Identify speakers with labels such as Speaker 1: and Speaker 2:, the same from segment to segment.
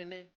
Speaker 1: minute.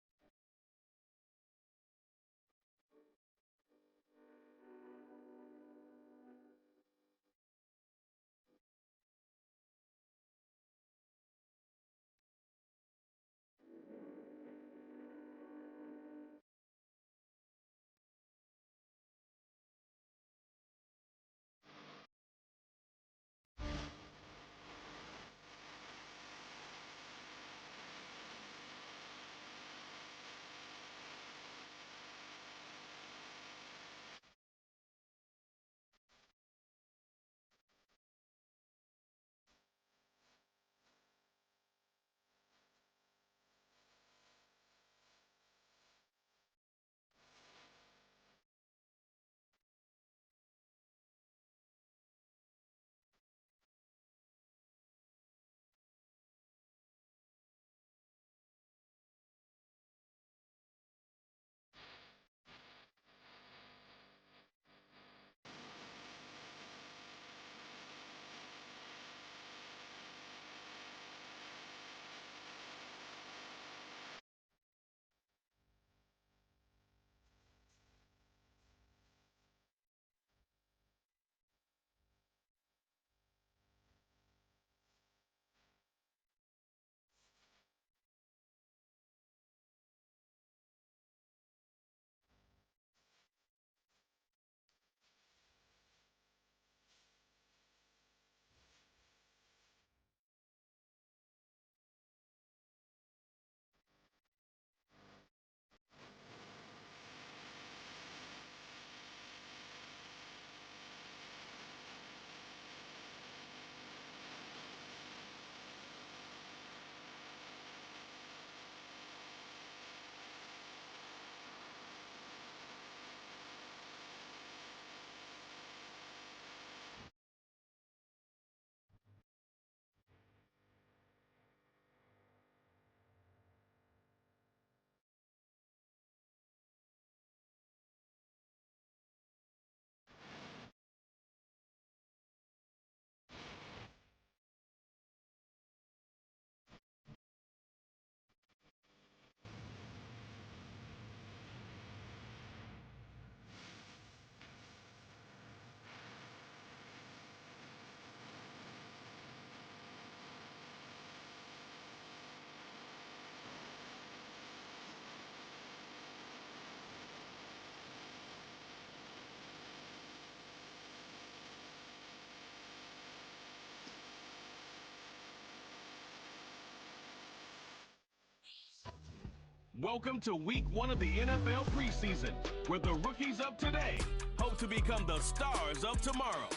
Speaker 2: Welcome to week 1 of the NFL preseason, where the rookies of today hope to become the stars of tomorrow.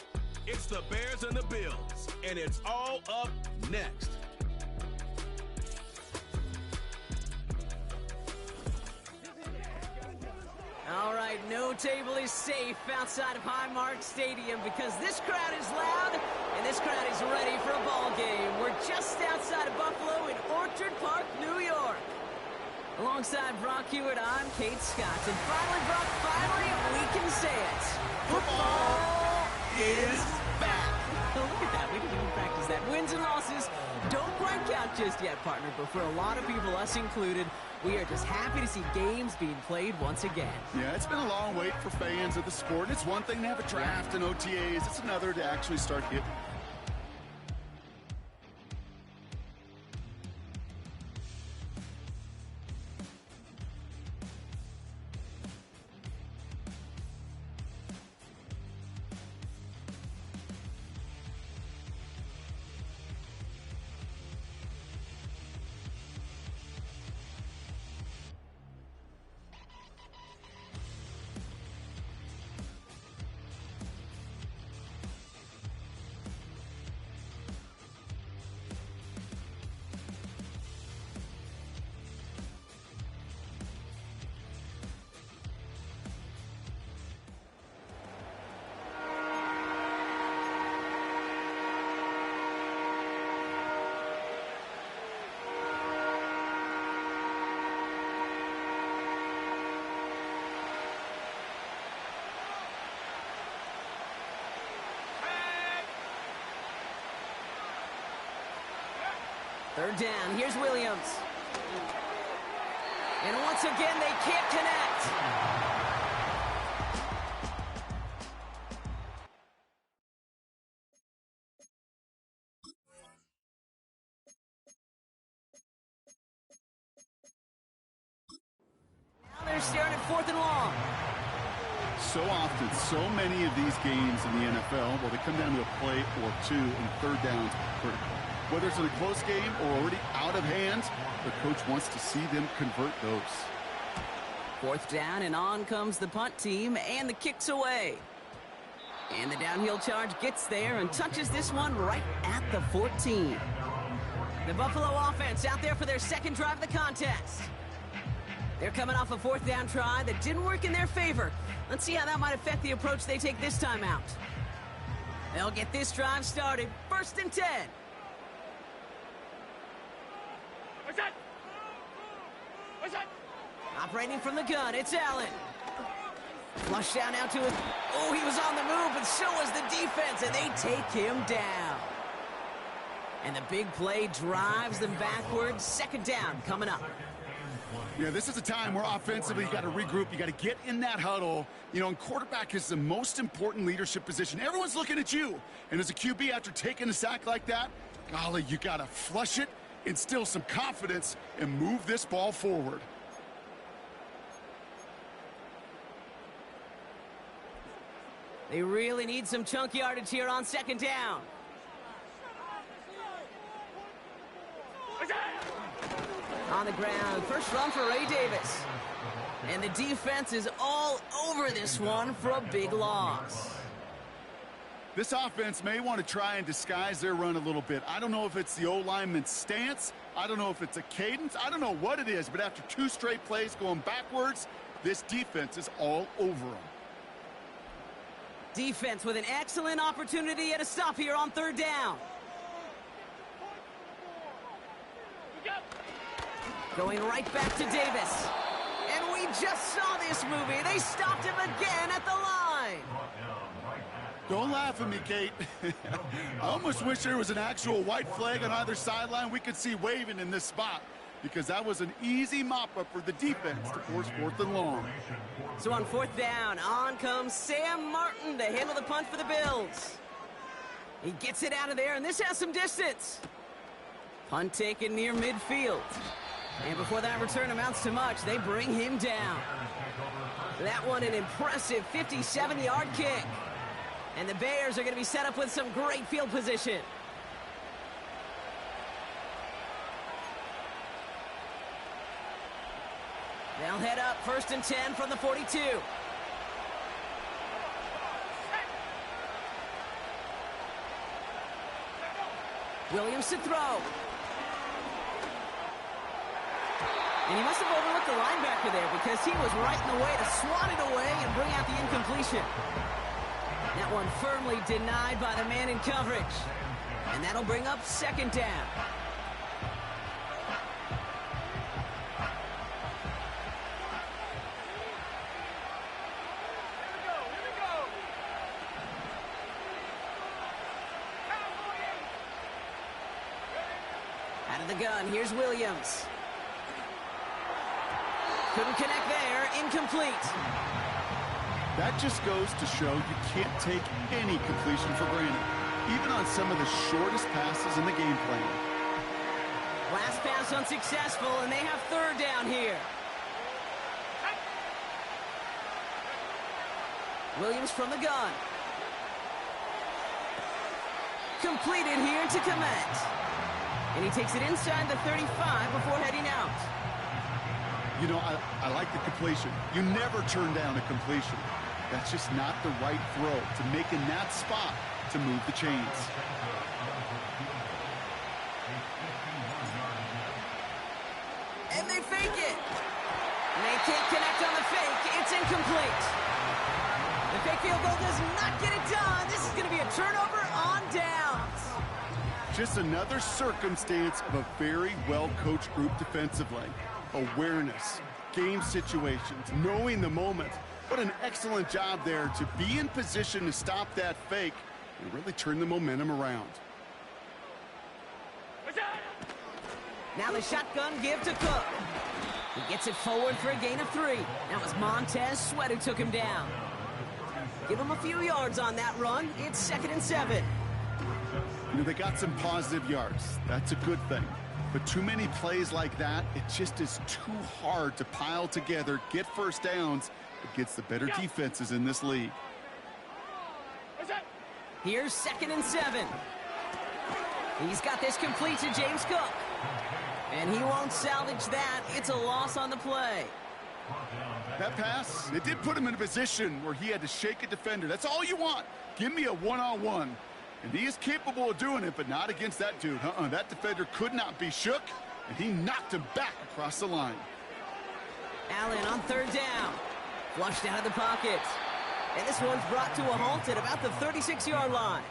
Speaker 2: It's the Bears and the Bills, and it's all up next.
Speaker 3: All right, no table is safe outside of Highmark Stadium because this crowd is loud and this crowd is ready for a ball game. We're just outside of Buffalo in Orchard Park, New York. Alongside Brock Hewitt, I'm Kate Scott. And finally, Brock, we can say it. Football is back. Oh, look at that. We didn't even practice that. Wins and losses don't quite count just yet, partner. But for a lot of people, us included, we are just happy to see games being played once again.
Speaker 4: Yeah, it's been a long wait for fans of the sport. It's one thing to have a draft and OTAs. It's another to actually start hitting.
Speaker 3: Third down. Here's Williams. And once again, they can't connect. Now they're staring at 4th and long.
Speaker 4: So often, so many of these games in the NFL, well, they come down to a play or two, and third downs are critical. Whether it's in a close game or already out of hand, the coach wants to see them convert those.
Speaker 3: 4th down, and on comes the punt team, and the kick's away. And the downhill charge gets there and touches this one right at the 14. The Buffalo offense out there for their second drive of the contest. They're coming off a 4th down try that didn't work in their favor. Let's see how that might affect the approach they take this time out. They'll get this drive started. 1st and 10. Operating from the gun, it's Allen. Flush down out to it. Oh, he was on the move, but so was the defense, and they take him down. And the big play drives them backwards. 2nd down coming up.
Speaker 4: Yeah, this is a time where offensively you got to regroup. You got to get in that huddle. You know, and quarterback is the most important leadership position. Everyone's looking at you. And as a QB, after taking a sack like that, golly, you got to flush it, instill some confidence, and move this ball forward.
Speaker 3: They really need some chunk yardage here on 2nd down. On the ground, first run for Ray Davis. And the defense is all over this one for a big loss.
Speaker 4: This offense may want to try and disguise their run a little bit. I don't know if it's the O-lineman's stance. I don't know if it's a cadence. I don't know what it is, but after 2 straight plays going backwards, this defense is all over them.
Speaker 3: Defense with an excellent opportunity at a stop here on 3rd down. Going right back to Davis. And we just saw this movie. They stopped him again at the line.
Speaker 4: Don't laugh at me, Kate. I almost wish there was an actual white flag on either sideline we could see waving in this spot, because that was an easy mop-up for the defense to force 4th and long.
Speaker 3: So on 4th down, on comes Sam Martin to handle the punt for the Bills. He gets it out of there, and this has some distance. Punt taken near midfield. And before that return amounts to much, they bring him down. That one an impressive 57-yard kick. And the Bears are going to be set up with some great field position. They'll head up 1st and 10 from the 42. Williams to throw. And he must have overlooked the linebacker there, because he was right in the way to swat it away and bring out the incompletion. That one firmly denied by the man in coverage. And that'll bring up 2nd down. Out of the gun, here's Williams. Couldn't connect there, incomplete.
Speaker 4: That just goes to show you can't take any completion for granted, even on some of the shortest passes in the game plan.
Speaker 3: Last pass unsuccessful, and they have 3rd down here. Williams from the gun. Completed here to Komet. And he takes it inside the 35 before heading out.
Speaker 4: You know, I like the completion. You never turn down a completion. That's just not the right throw to make in that spot to move the chains.
Speaker 3: And they fake it. And they can't connect on the fake. It's incomplete. The fake field goal does not get it done. This is going to be a turnover on downs.
Speaker 4: Just another circumstance of a very well-coached group defensively. Awareness, game situations, knowing the moment. What an excellent job there to be in position to stop that fake and really turn the momentum around.
Speaker 3: Now the shotgun give to Cook. He gets it forward for a gain of 3. That was Montez Sweat who took him down. Give him a few yards on that run. It's 2nd and 7.
Speaker 4: You know, they got some positive yards. That's a good thing. But too many plays like that, it just is too hard to pile together, get first downs against the better defenses in this league.
Speaker 3: Here's 2nd and 7. He's got this complete to James Cook. And he won't salvage that. It's a loss on the play.
Speaker 4: That pass, it did put him in a position where he had to shake a defender. That's all you want. Give me a one-on-one. And he is capable of doing it, but not against that dude. That defender could not be shook, and he knocked him back across the line.
Speaker 3: Allen on 3rd down. Flushed out of the pocket. And this one's brought to a halt at about the 36-yard line.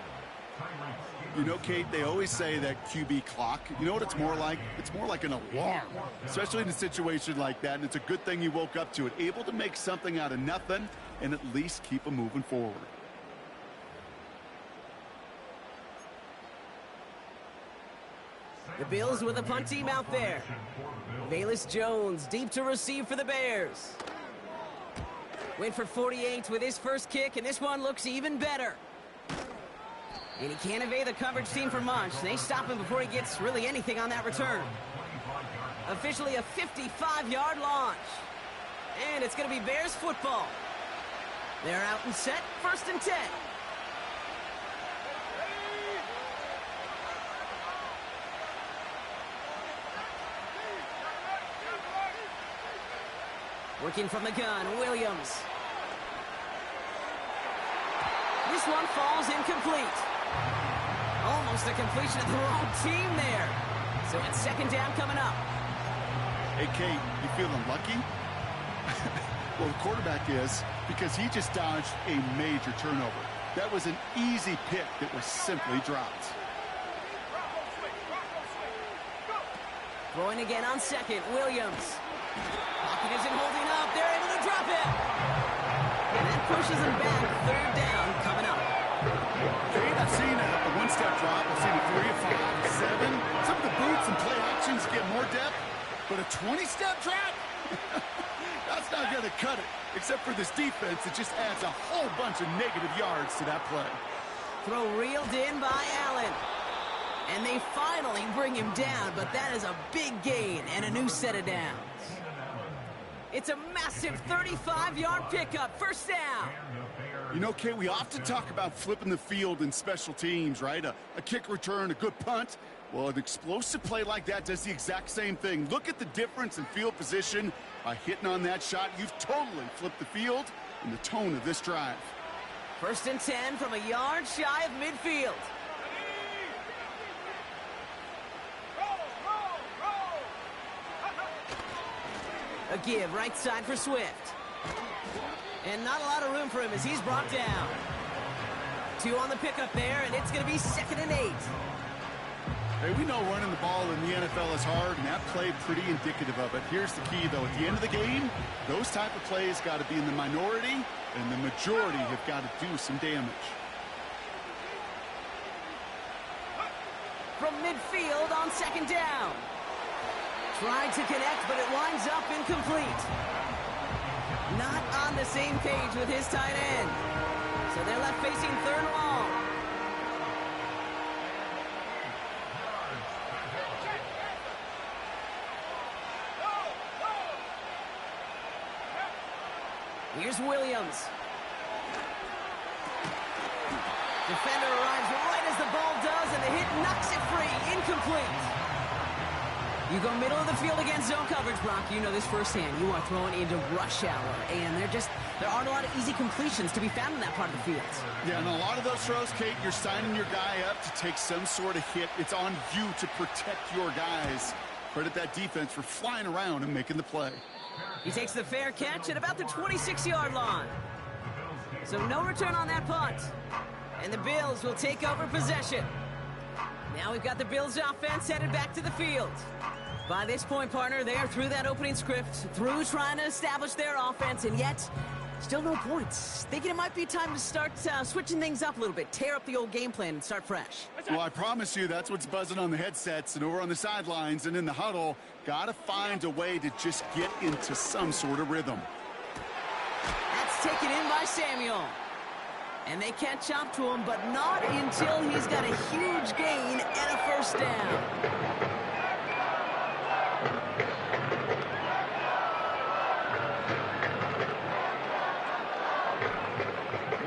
Speaker 4: You know, Kate, they always say that QB clock. You know what it's more like? It's more like an alarm, especially in a situation like that. And it's a good thing you woke up to it, able to make something out of nothing and at least keep them moving forward.
Speaker 3: The Bills with a punt team out there. Velus Jones deep to receive for the Bears. Went for 48 with his first kick, and this one looks even better. And he can't evade the coverage team for much. They stop him before he gets really anything on that return. Officially a 55-yard launch. And it's going to be Bears football. They're out and set, 1st and 10. Working from the gun, Williams. This one falls incomplete. Almost a completion of the wrong team there. So it's 2nd down coming up.
Speaker 4: Hey, Kate, you feeling lucky? Well, the quarterback is, because he just dodged a major turnover. That was an easy pick that was simply dropped.
Speaker 3: Throwing again on 2nd, Williams. Pocket isn't holding up. They're able to drop it. And that pushes him back. 3rd down coming up.
Speaker 4: Kate, I've seen a one-step drop. I've seen a 3, a 5, a 7. Some of the boots and play actions get more depth, but a 20-step drop? That's not going to cut it. Except for this defense, it just adds a whole bunch of negative yards to that play.
Speaker 3: Throw reeled in by Allen. And they finally bring him down, but that is a big gain and a new set of downs. It's a massive 35-yard pickup, 1st down.
Speaker 4: You know, Kate, we often talk about flipping the field in special teams, right? A kick return, a good punt. Well, an explosive play like that does the exact same thing. Look at the difference in field position. By hitting on that shot, you've totally flipped the field and the tone of this drive.
Speaker 3: 1st and 10 from a yard shy of midfield. A give right side for Swift. And not a lot of room for him as he's brought down. 2 on the pickup there, and it's going to be 2nd and 8.
Speaker 4: Hey, we know running the ball in the NFL is hard, and that play pretty indicative of it. Here's the key, though. At the end of the game, those type of plays got to be in the minority, and the majority have got to do some damage.
Speaker 3: From midfield on 2nd down. Tried to connect, but it winds up incomplete. Not on the same page with his tight end. So they're left facing 3rd and long. Here's Williams. Defender arrives right as the ball does, and the hit knocks it free. Incomplete. You go middle of the field against zone coverage, Brock. You know this firsthand. You are throwing into rush hour, and there aren't a lot of easy completions to be found in that part of the field.
Speaker 4: Yeah, and a lot of those throws, Kate, you're signing your guy up to take some sort of hit. It's on you to protect your guys. Credit that defense for flying around and making the play.
Speaker 3: He takes the fair catch at about the 26-yard line. So no return on that punt. And the Bills will take over possession. Now we've got the Bills offense headed back to the field. By this point, partner, they are through that opening script, through trying to establish their offense, and yet Still no points. Thinking it might be time to start switching things up a little bit. Tear up the old game plan and start fresh.
Speaker 4: Well, I promise you that's what's buzzing on the headsets and over on the sidelines and in the huddle. Got to find a way to just get into some sort of rhythm.
Speaker 3: That's taken in by Samuel. And they catch up to him, but not until he's got a huge gain and a first down.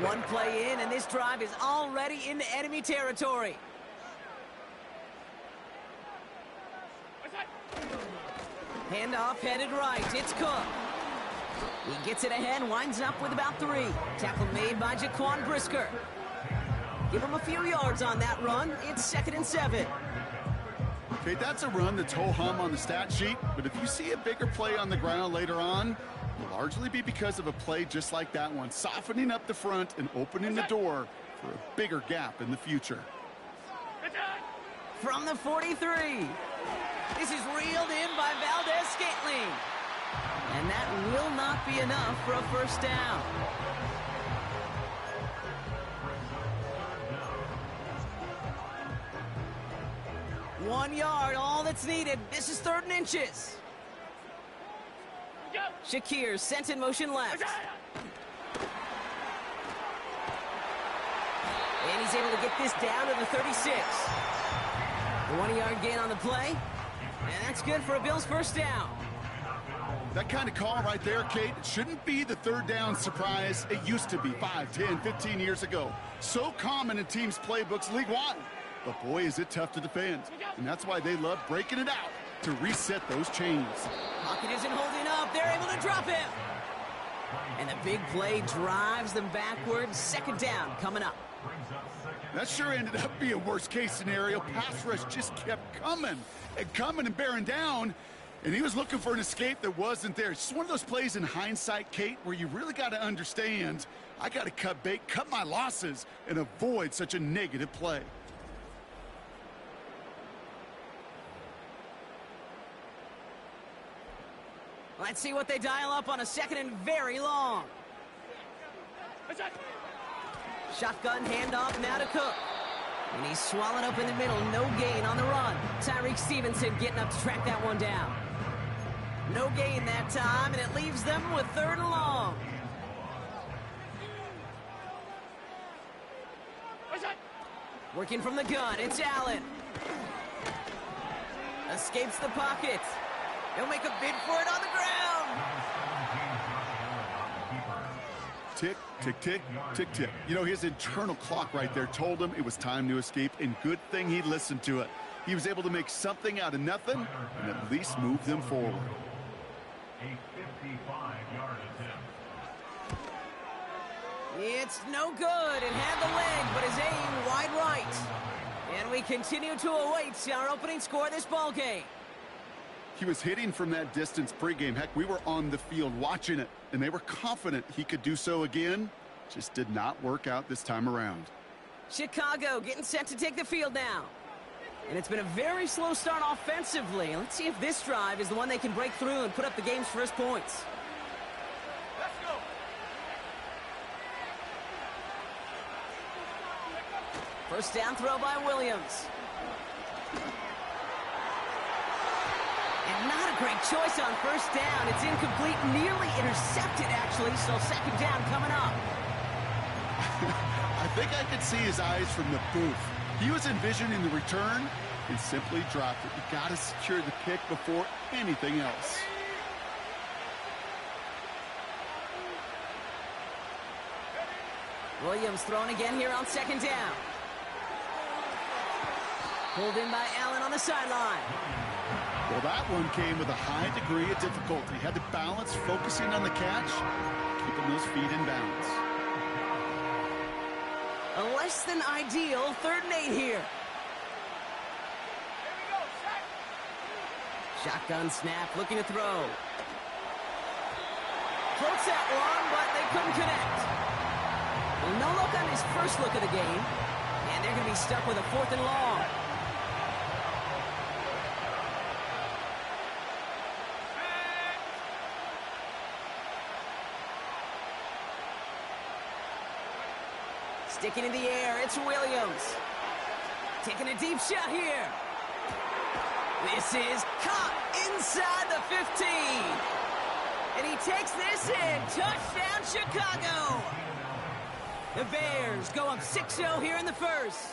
Speaker 3: One play in, and this drive is already into enemy territory. Handoff headed right. It's Cook. He gets it ahead, winds up with about 3. Tackle made by Jaquan Brisker. Give him a few yards on that run. It's 2nd and 7.
Speaker 4: Okay, that's a run that's ho-hum on the stat sheet, but if you see a bigger play on the ground later on, it'll largely be because of a play just like that one, softening up the front and opening the door for a bigger gap in the future.
Speaker 3: From the 43. This is reeled in by Valdez-Scantling. And that will not be enough for a first down. One yard, all that's needed. This is 3rd and inches. Shakir sent in motion left. And he's able to get this down to the 36. The 1-yard gain on the play. And that's good for a Bills first down.
Speaker 4: That kind of call right there, Kate, shouldn't be the 3rd down surprise it used to be 5, 10, 15 years ago. So common in teams' playbooks league-wide. But boy, is it tough to defend. And that's why they love breaking it out to reset those chains.
Speaker 3: Pocket isn't holding up. They're able to drop him. And the big play drives them backwards. 2nd down coming up.
Speaker 4: That sure ended up being a worst-case scenario. Pass rush just kept coming and bearing down. And he was looking for an escape that wasn't there. It's just one of those plays in hindsight, Kate, where you really got to understand, I got to cut bait, cut my losses, and avoid such a negative play.
Speaker 3: Let's see what they dial up on a 2nd and very long. Shotgun handoff now to Cook. And he's swallowed up in the middle. No gain on the run. Tyreek Stevenson getting up to track that one down. No gain that time, and it leaves them with 3rd and long. Working from the gun, it's Allen. Escapes the pocket. He'll make a bid for it on the ground.
Speaker 4: Tick, tick, tick, tick, tick. You know, his internal clock right there told him it was time to escape, and good thing he listened to it. He was able to make something out of nothing and at least move them forward.
Speaker 1: A 55-yard attempt.
Speaker 3: It's no good. It had the leg, but his aim wide right. And we continue to await our opening score of this ball game.
Speaker 4: He was hitting from that distance pregame. Heck, we were on the field watching it, and they were confident he could do so again. Just did not work out this time around.
Speaker 3: Chicago getting set to take the field now. And it's been a very slow start offensively. Let's see if this drive is the one they can break through and put up the game's first points.
Speaker 2: Let's go.
Speaker 3: First down throw by Williams. And not a great choice on first down. It's incomplete, nearly intercepted, actually, so 2nd down coming up.
Speaker 4: I think I could see his eyes from the booth. He was envisioning the return and simply dropped it. You got to secure the kick before anything else.
Speaker 3: Williams thrown again here on 2nd down. Pulled in by Allen on the sideline.
Speaker 4: Well, that one came with a high degree of difficulty. Had to balance focusing on the catch, keeping those feet in bounds.
Speaker 3: A less than ideal 3rd and 8 here. Shotgun snap, looking to throw. Floats that one, but they couldn't connect. Well, no look on his first look of the game, and they're going to be stuck with a 4th and long. Sticking in the air, it's Williams. Taking a deep shot here. This is caught inside the 15. And he takes this in. Touchdown, Chicago. The Bears go up 6-0 here in the first.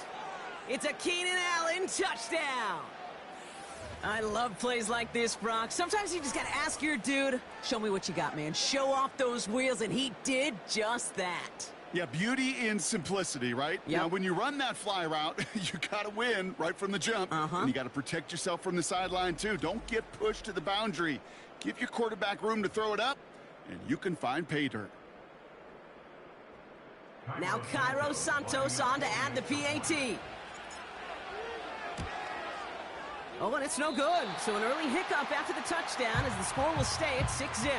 Speaker 3: It's a Keenan Allen touchdown. I love plays like this, Brock. Sometimes you just got to ask your dude, show me what you got, man. Show off those wheels, and he did just that.
Speaker 4: Yeah, beauty in simplicity, right?
Speaker 3: Yep.
Speaker 4: Now, when you run that fly route, you got to win right from the jump. And you got to protect yourself from the sideline, too. Don't get pushed to the boundary. Give your quarterback room to throw it up, and you can find pay dirt.
Speaker 3: Now Cairo Santos on to add the PAT. Oh, and it's no good. So an early hiccup after the touchdown as the score will stay at 6-0.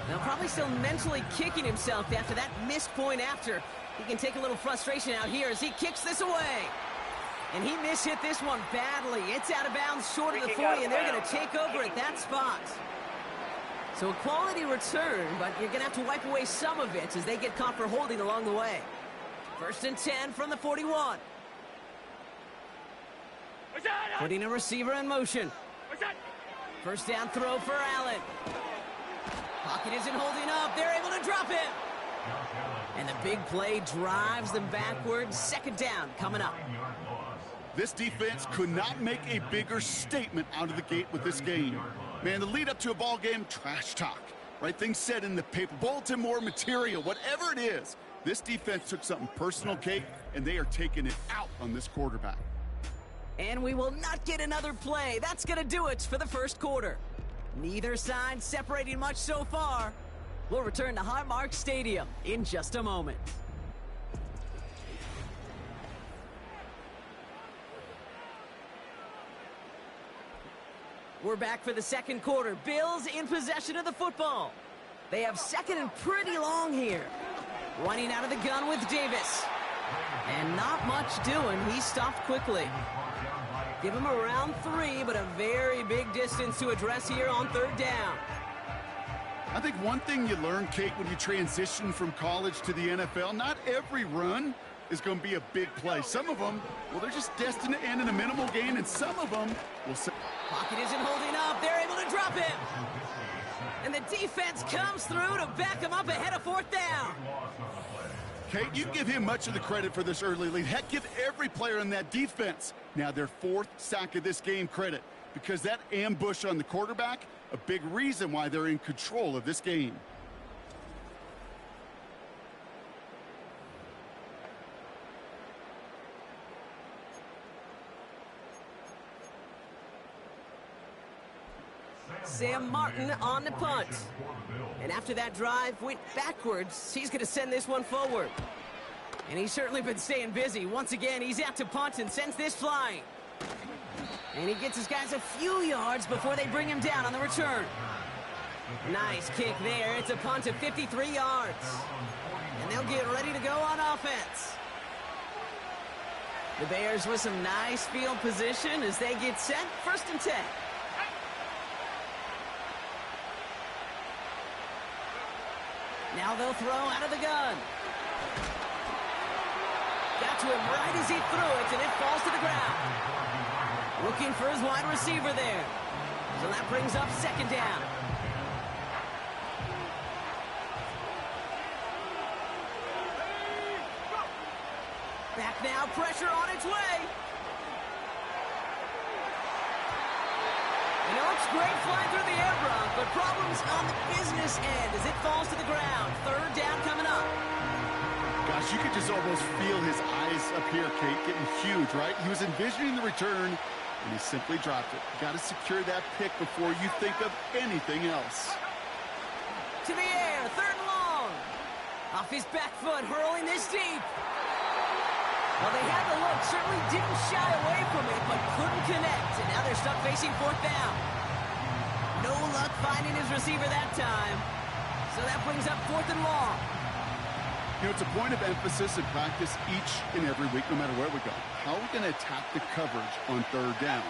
Speaker 3: Now probably still mentally kicking himself after that missed point after. He can take a little frustration out here as he kicks this away. And he mishit this one badly. It's out of bounds short of the 40, and they're going to take over at that spot. So a quality return, but you're going to have to wipe away some of it as they get caught for holding along the way. 1st and 10 from the 41. Putting a receiver in motion. First down throw for Allen. Pocket isn't holding up. They're able to drop him. And the big play drives them backwards. 2nd down coming up.
Speaker 4: This defense could not make a bigger statement out of the gate with this game. Man, the lead up to a ball game, trash talk. Right things said in the paper, bulletin board material, whatever it is. This defense took something personal, Kate, and they are taking it out on this quarterback.
Speaker 3: And we will not get another play. That's going to do it for the first quarter. Neither side separating much so far. We'll return to Highmark Stadium in just a moment. We're back for the second quarter. Bills in possession of the football. They have 2nd and pretty long here. Running out of the gun with Davis. And not much doing. He stopped quickly. Give him around 3, but a very big distance to address here on 3rd down.
Speaker 4: I think one thing you learn, Kate, when you transition from college to the NFL, not every run is going to be a big play. Some of them, well, they're just destined to end in a minimal gain, and some of them will...
Speaker 3: Pocket isn't holding up. They're able to drop him. And the defense comes through to back him up ahead of 4th down.
Speaker 4: Kate, you give him much of the credit for this early lead. Heck, give every player in that defense now their 4th sack of this game credit, because that ambush on the quarterback, a big reason why they're in control of this game.
Speaker 3: Sam Martin on the punt. And after that drive went backwards, he's going to send this one forward. And he's certainly been staying busy. Once again, he's out to punt and sends this flying. And he gets his guys a few yards before they bring him down on the return. Nice kick there. It's a punt of 53 yards. And they'll get ready to go on offense. The Bears with some nice field position as they get set. 1st and 10. Now they'll throw out of the gun. Got to him right as he threw it, and it falls to the ground. Looking for his wide receiver there. So that brings up 2nd down. Back now, pressure on its way. You know, it's great flying through the air, Brock, but problems on the business end as it falls to the ground. 3rd down coming up.
Speaker 4: Gosh, you could just almost feel his eyes up here, Kate, getting huge, right? He was envisioning the return, and he simply dropped it. Got to secure that pick before you think of anything else.
Speaker 3: To the air, 3rd and long. Off his back foot, hurling this deep. Well, they had the look, certainly didn't shy away from it, but couldn't connect. And now they're stuck facing 4th down. No luck finding his receiver that time. So that brings up 4th and long.
Speaker 4: You know, it's a point of emphasis in practice each and every week, no matter where we go. How are we going to attack the coverage on third down?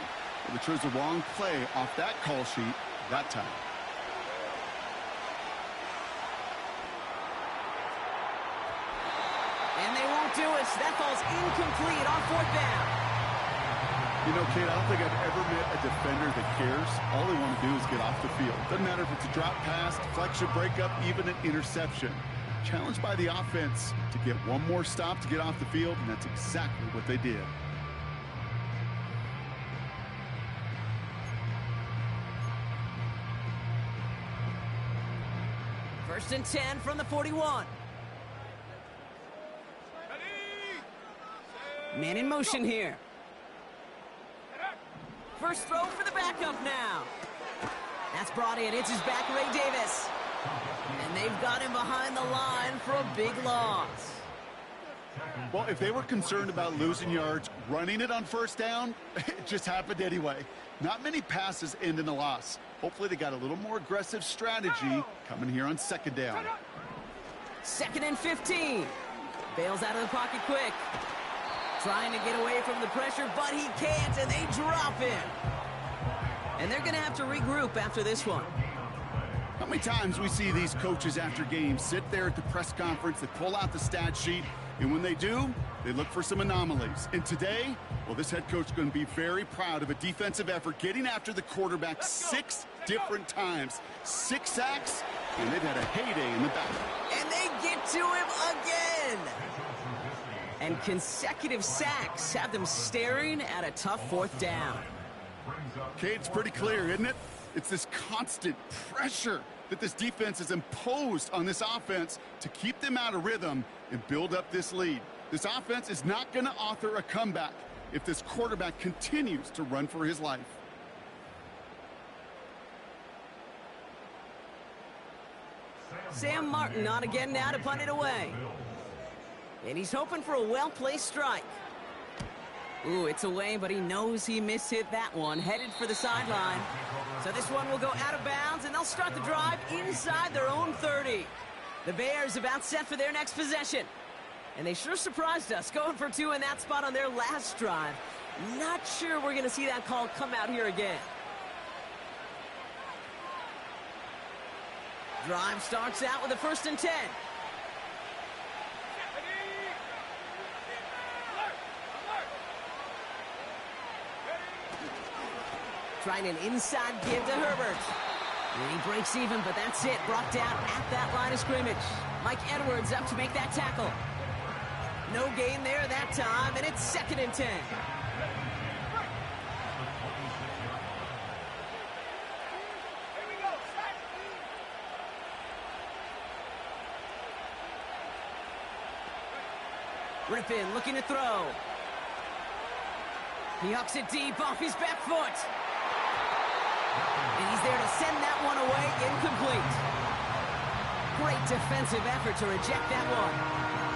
Speaker 4: Well, they chose the wrong play off that call sheet that time.
Speaker 3: And they won't do it. That ball's incomplete on fourth down.
Speaker 4: You know, Kate, I don't think I've ever met a defender that cares. All they want to do is get off the field. Doesn't matter if it's a drop pass, deflection, breakup, even an interception. Challenged by the offense to get one more stop to get off the field, and that's exactly what they did.
Speaker 3: First and 10 from the 41. Man in motion here. First throw for the backup now. That's brought in. It's his back, Ray Davis. And they've got him behind the line for a big loss.
Speaker 4: Well, if they were concerned about losing yards, running it on first down, it just happened anyway. Not many passes end in a loss. Hopefully they got a little more aggressive strategy coming here on second down.
Speaker 3: Second and 15. Bails out of the pocket quick. Trying to get away from the pressure, but he can't, and they drop him. And they're going to have to regroup after this one.
Speaker 4: How many times we see these coaches after games sit there at the press conference, they pull out the stat sheet, and when they do, they look for some anomalies. And today, well, this head coach is going to be very proud of a defensive effort, getting after the quarterback 6 different times. 6 sacks, and they've had a heyday in the back.
Speaker 3: And they get to him again. And consecutive sacks have them staring at a tough fourth down.
Speaker 4: Okay, it's pretty clear, isn't it? It's this constant pressure that this defense has imposed on this offense to keep them out of rhythm and build up this lead. This offense is not going to author a comeback if this quarterback continues to run for his life.
Speaker 3: Sam Martin on again now to punt it away. And he's hoping for a well-placed strike. Ooh, it's away, but he knows he mishit that one. Headed for the sideline. So this one will go out of bounds, and they'll start the drive inside their own 30. The Bears about set for their next possession. And they sure surprised us, going for 2 in that spot on their last drive. Not sure we're going to see that call come out here again. Drive starts out with a first and 10. Trying an inside give to Herbert. And he breaks even, but that's it. Brought down at that line of scrimmage. Mike Edwards up to make that tackle. No gain there that time, and it's second and 10. Rippin looking to throw. He hucks it deep off his back foot. And he's there to send that one away, incomplete. Great defensive effort to reject that one.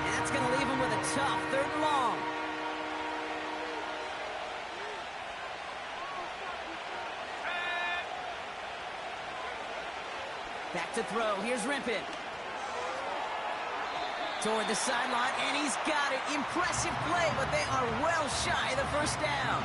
Speaker 3: And that's going to leave him with a tough 3rd and long. Back to throw. Here's Rippin. Toward the sideline, and he's got it. Impressive play, but they are well shy of the first down.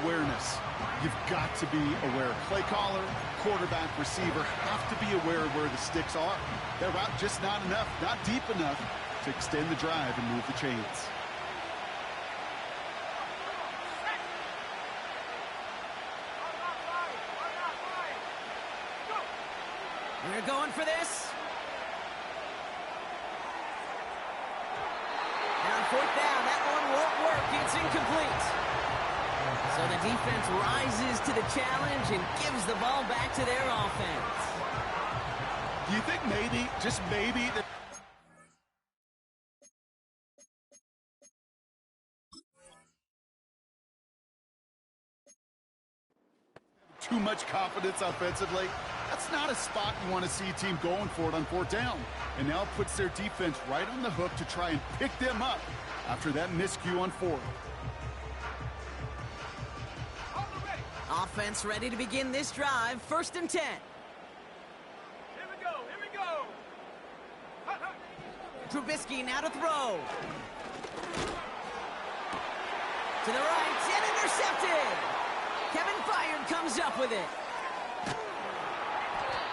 Speaker 4: Awareness. You've got to be aware. Play caller, quarterback, receiver have to be aware of where the sticks are. That route just not enough, not deep enough to extend the drive and move the chains.
Speaker 3: We're going for this. And on fourth down, that one won't work. It's incomplete. So the defense rises to the challenge and gives the ball back to their offense.
Speaker 4: Do you think maybe, just maybe, that too much confidence offensively? That's not a spot you want to see a team going for it on fourth down. And now it puts their defense right on the hook to try and pick them up after that miscue on fourth.
Speaker 3: Offense ready to begin this drive. First and 10.
Speaker 2: Here we go.
Speaker 3: Trubisky now to throw. To the right, and intercepted. Kevin Byard comes up with it.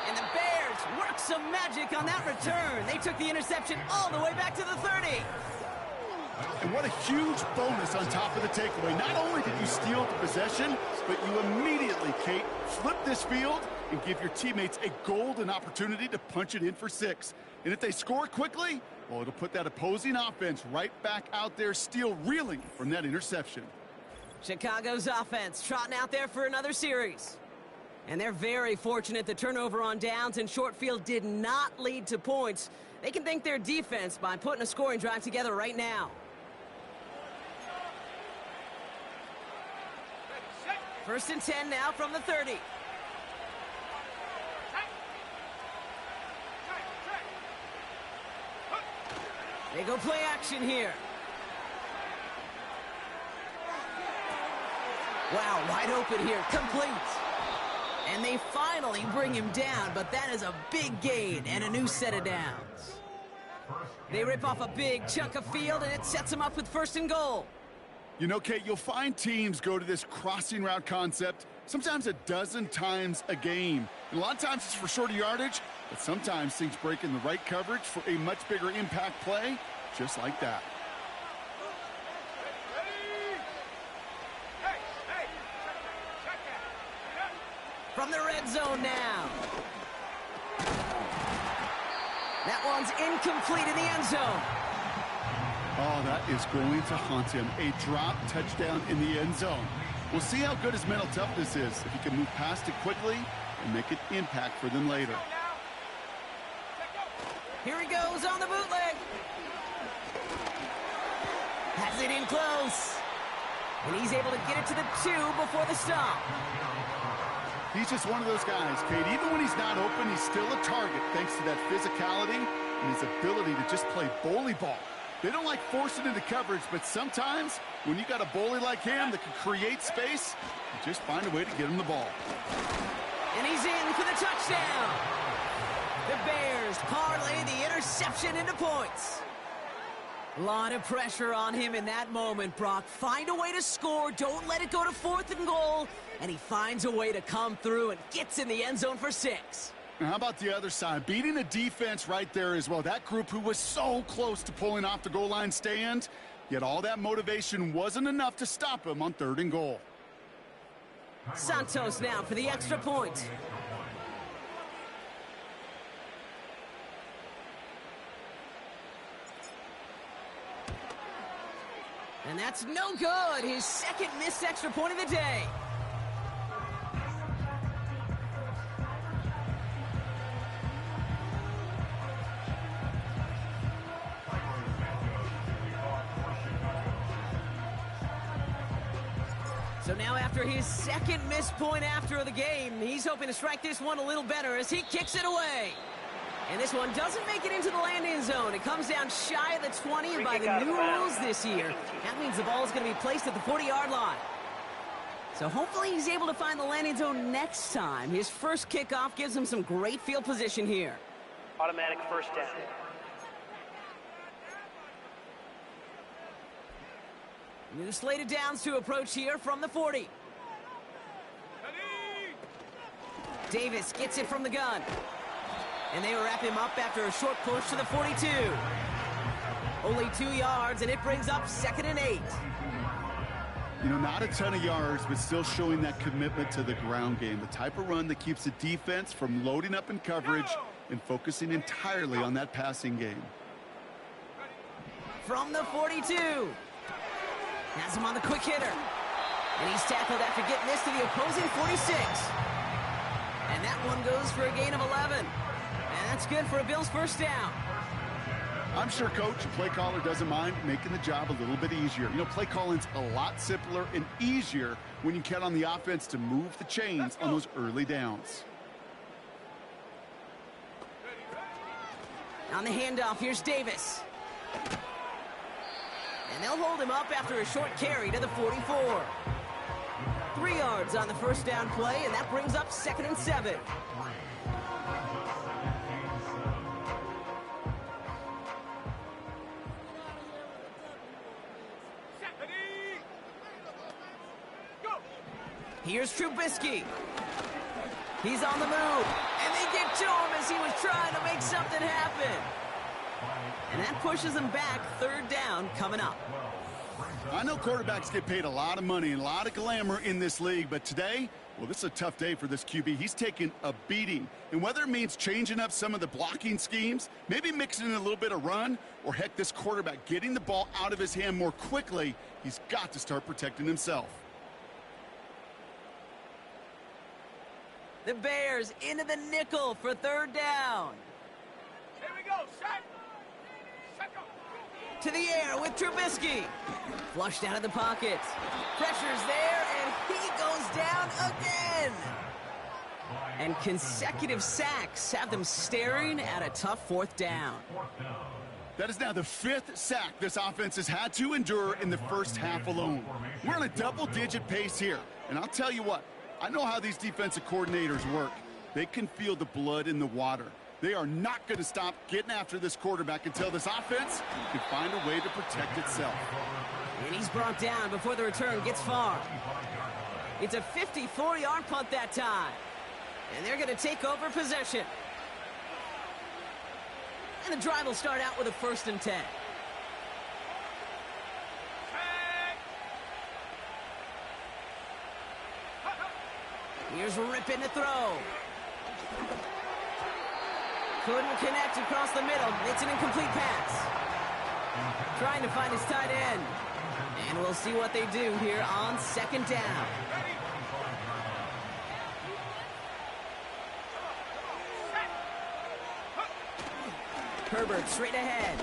Speaker 3: And the Bears work some magic on that return. They took the interception all the way back to the 30.
Speaker 4: And what a huge bonus on top of the takeaway. Not only did you steal the possession, but you immediately, Kate, flip this field and give your teammates a golden opportunity to punch it in for 6. And if they score quickly, well, it'll put that opposing offense right back out there, still reeling from that interception.
Speaker 3: Chicago's offense trotting out there for another series. And they're very fortunate the turnover on downs and short field did not lead to points. They can thank their defense by putting a scoring drive together right now. First and 10 now from the 30. They go play action here. Wow, wide open here, complete. And they finally bring him down, but that is a big gain and a new set of downs. They rip off a big chunk of field, and it sets them up with first and goal.
Speaker 4: You know, Kate, you'll find teams go to this crossing route concept sometimes a dozen times a game. And a lot of times it's for shorter yardage, but sometimes things break in the right coverage for a much bigger impact play, just like that.
Speaker 3: From the red zone now. That one's incomplete in the end zone.
Speaker 4: Oh, that is going to haunt him. A drop touchdown in the end zone. We'll see how good his mental toughness is, if he can move past it quickly and make an impact for them later.
Speaker 3: Here he goes on the bootleg. Has it in close. And he's able to get it to the 2 before the stop.
Speaker 4: He's just one of those guys, Kate. Even when he's not open, he's still a target thanks to that physicality and his ability to just play bully ball. They don't like forcing into coverage, but sometimes when you got a bully like him that can create space, you just find a way to get him the ball.
Speaker 3: And he's in for the touchdown. The Bears parlay the interception into points. A lot of pressure on him in that moment, Brock. Find a way to score. Don't let it go to 4th and goal. And he finds a way to come through and gets in the end zone for 6.
Speaker 4: Now, how about the other side? Beating the defense right there as well. That group who was so close to pulling off the goal line stand, yet all that motivation wasn't enough to stop him on 3rd and goal.
Speaker 3: Santos now for the extra point. And that's no good. His second missed extra point of the day. So now after his second missed point after the game, he's hoping to strike this one a little better as he kicks it away. And this one doesn't make it into the landing zone. It comes down shy of the 20, and by the new rules this year, that means the ball is going to be placed at the 40-yard line. So hopefully he's able to find the landing zone next time. His first kickoff gives him some great field position here.
Speaker 5: Automatic first down.
Speaker 3: New slated downs to approach here from the 40. Davis gets it from the gun. And they wrap him up after a short push to the 42. Only 2 yards, and it brings up 2nd and 8.
Speaker 4: You know, not a ton of yards, but still showing that commitment to the ground game. The type of run that keeps the defense from loading up in coverage and focusing entirely on that passing game.
Speaker 3: From the 42. Has him on the quick hitter. And he's tackled after getting this to the opposing 46. And that one goes for a gain of 11. And that's good for a Bills first down.
Speaker 4: I'm sure Coach, the play caller, doesn't mind making the job a little bit easier. You know, play calling's a lot simpler and easier when you count on the offense to move the chains on those early downs.
Speaker 3: On the handoff, here's Davis. And they'll hold him up after a short carry to the 44. 3 yards on the first down play, and that brings up 2nd and 7. Here's Trubisky. He's on the move, and they get to him as he was trying to make something happen. And that pushes him back. Third down coming up.
Speaker 4: I know quarterbacks get paid a lot of money and a lot of glamour in this league, but today, well, this is a tough day for this QB. He's taking a beating. And whether it means changing up some of the blocking schemes, maybe mixing in a little bit of run, or heck, this quarterback getting the ball out of his hand more quickly, he's got to start protecting himself.
Speaker 3: The Bears into the nickel for third down.
Speaker 2: Here we go, set.
Speaker 3: To the air with Trubisky. Flushed out of the pocket. Pressure's there, and he goes down again. And consecutive sacks have them staring at a tough fourth down.
Speaker 4: That is now the 5th sack this offense has had to endure in the first half alone. We're on a double-digit pace here. And I'll tell you what, I know how these defensive coordinators work. They can feel the blood in the water. They are not going to stop getting after this quarterback until this offense can find a way to protect itself.
Speaker 3: And he's brought down before the return gets far. It's a 54-yard punt that time. And they're going to take over possession. And the drive will start out with a 1st and 10. Here's Rippin to throw. Couldn't connect across the middle. It's an incomplete pass. Trying to find his tight end. And we'll see what they do here on 2nd down. Herbert straight ahead.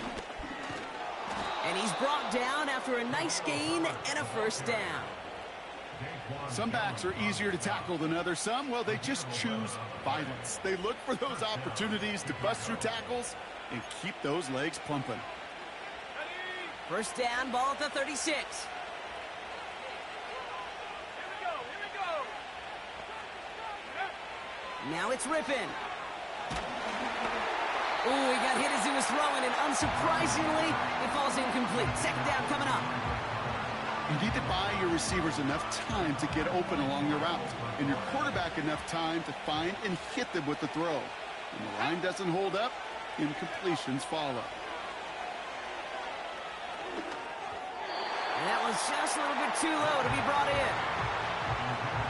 Speaker 3: And he's brought down after a nice gain and a 1st down.
Speaker 4: Some backs are easier to tackle than others. Some, well, they just choose violence. They look for those opportunities to bust through tackles and keep those legs pumping.
Speaker 3: 1st down, ball at the 36.
Speaker 2: Here we go.
Speaker 3: Now it's Rippin. Ooh, he got hit as he was throwing, and unsurprisingly, it falls incomplete. 2nd down coming up.
Speaker 4: You need to buy your receivers enough time to get open along the route, and your quarterback enough time to find and hit them with the throw. When the line doesn't hold up, incompletions follow.
Speaker 3: And that was just a little bit too low to be brought in.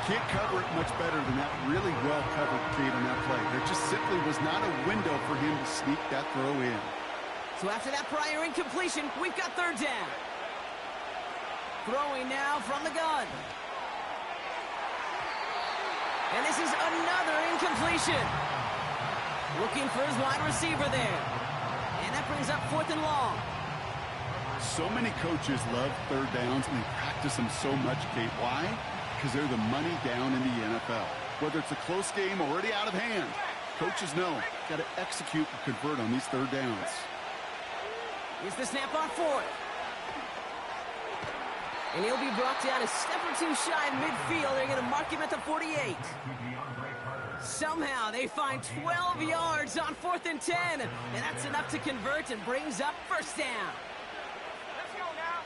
Speaker 4: Can't cover it much better than that really well-covered Kate on that play. There just simply was not a window for him to sneak that throw in.
Speaker 3: So after that prior incompletion, we've got 3rd down. Throwing now from the gun. And this is another incompletion. Looking for his wide receiver there. And that brings up 4th and long.
Speaker 4: So many coaches love 3rd downs, and they practice them so much, Kate. Why? Because they're the money down in the NFL. Whether it's a close game already out of hand, coaches know, got to execute and convert on these 3rd downs.
Speaker 3: Here's the snap on 4th. And he'll be brought down a step or two shy of midfield. They're going to mark him at the 48. Somehow they find 12 yards on 4th and 10. And that's enough to convert and brings up 1st down.
Speaker 2: Let's go now.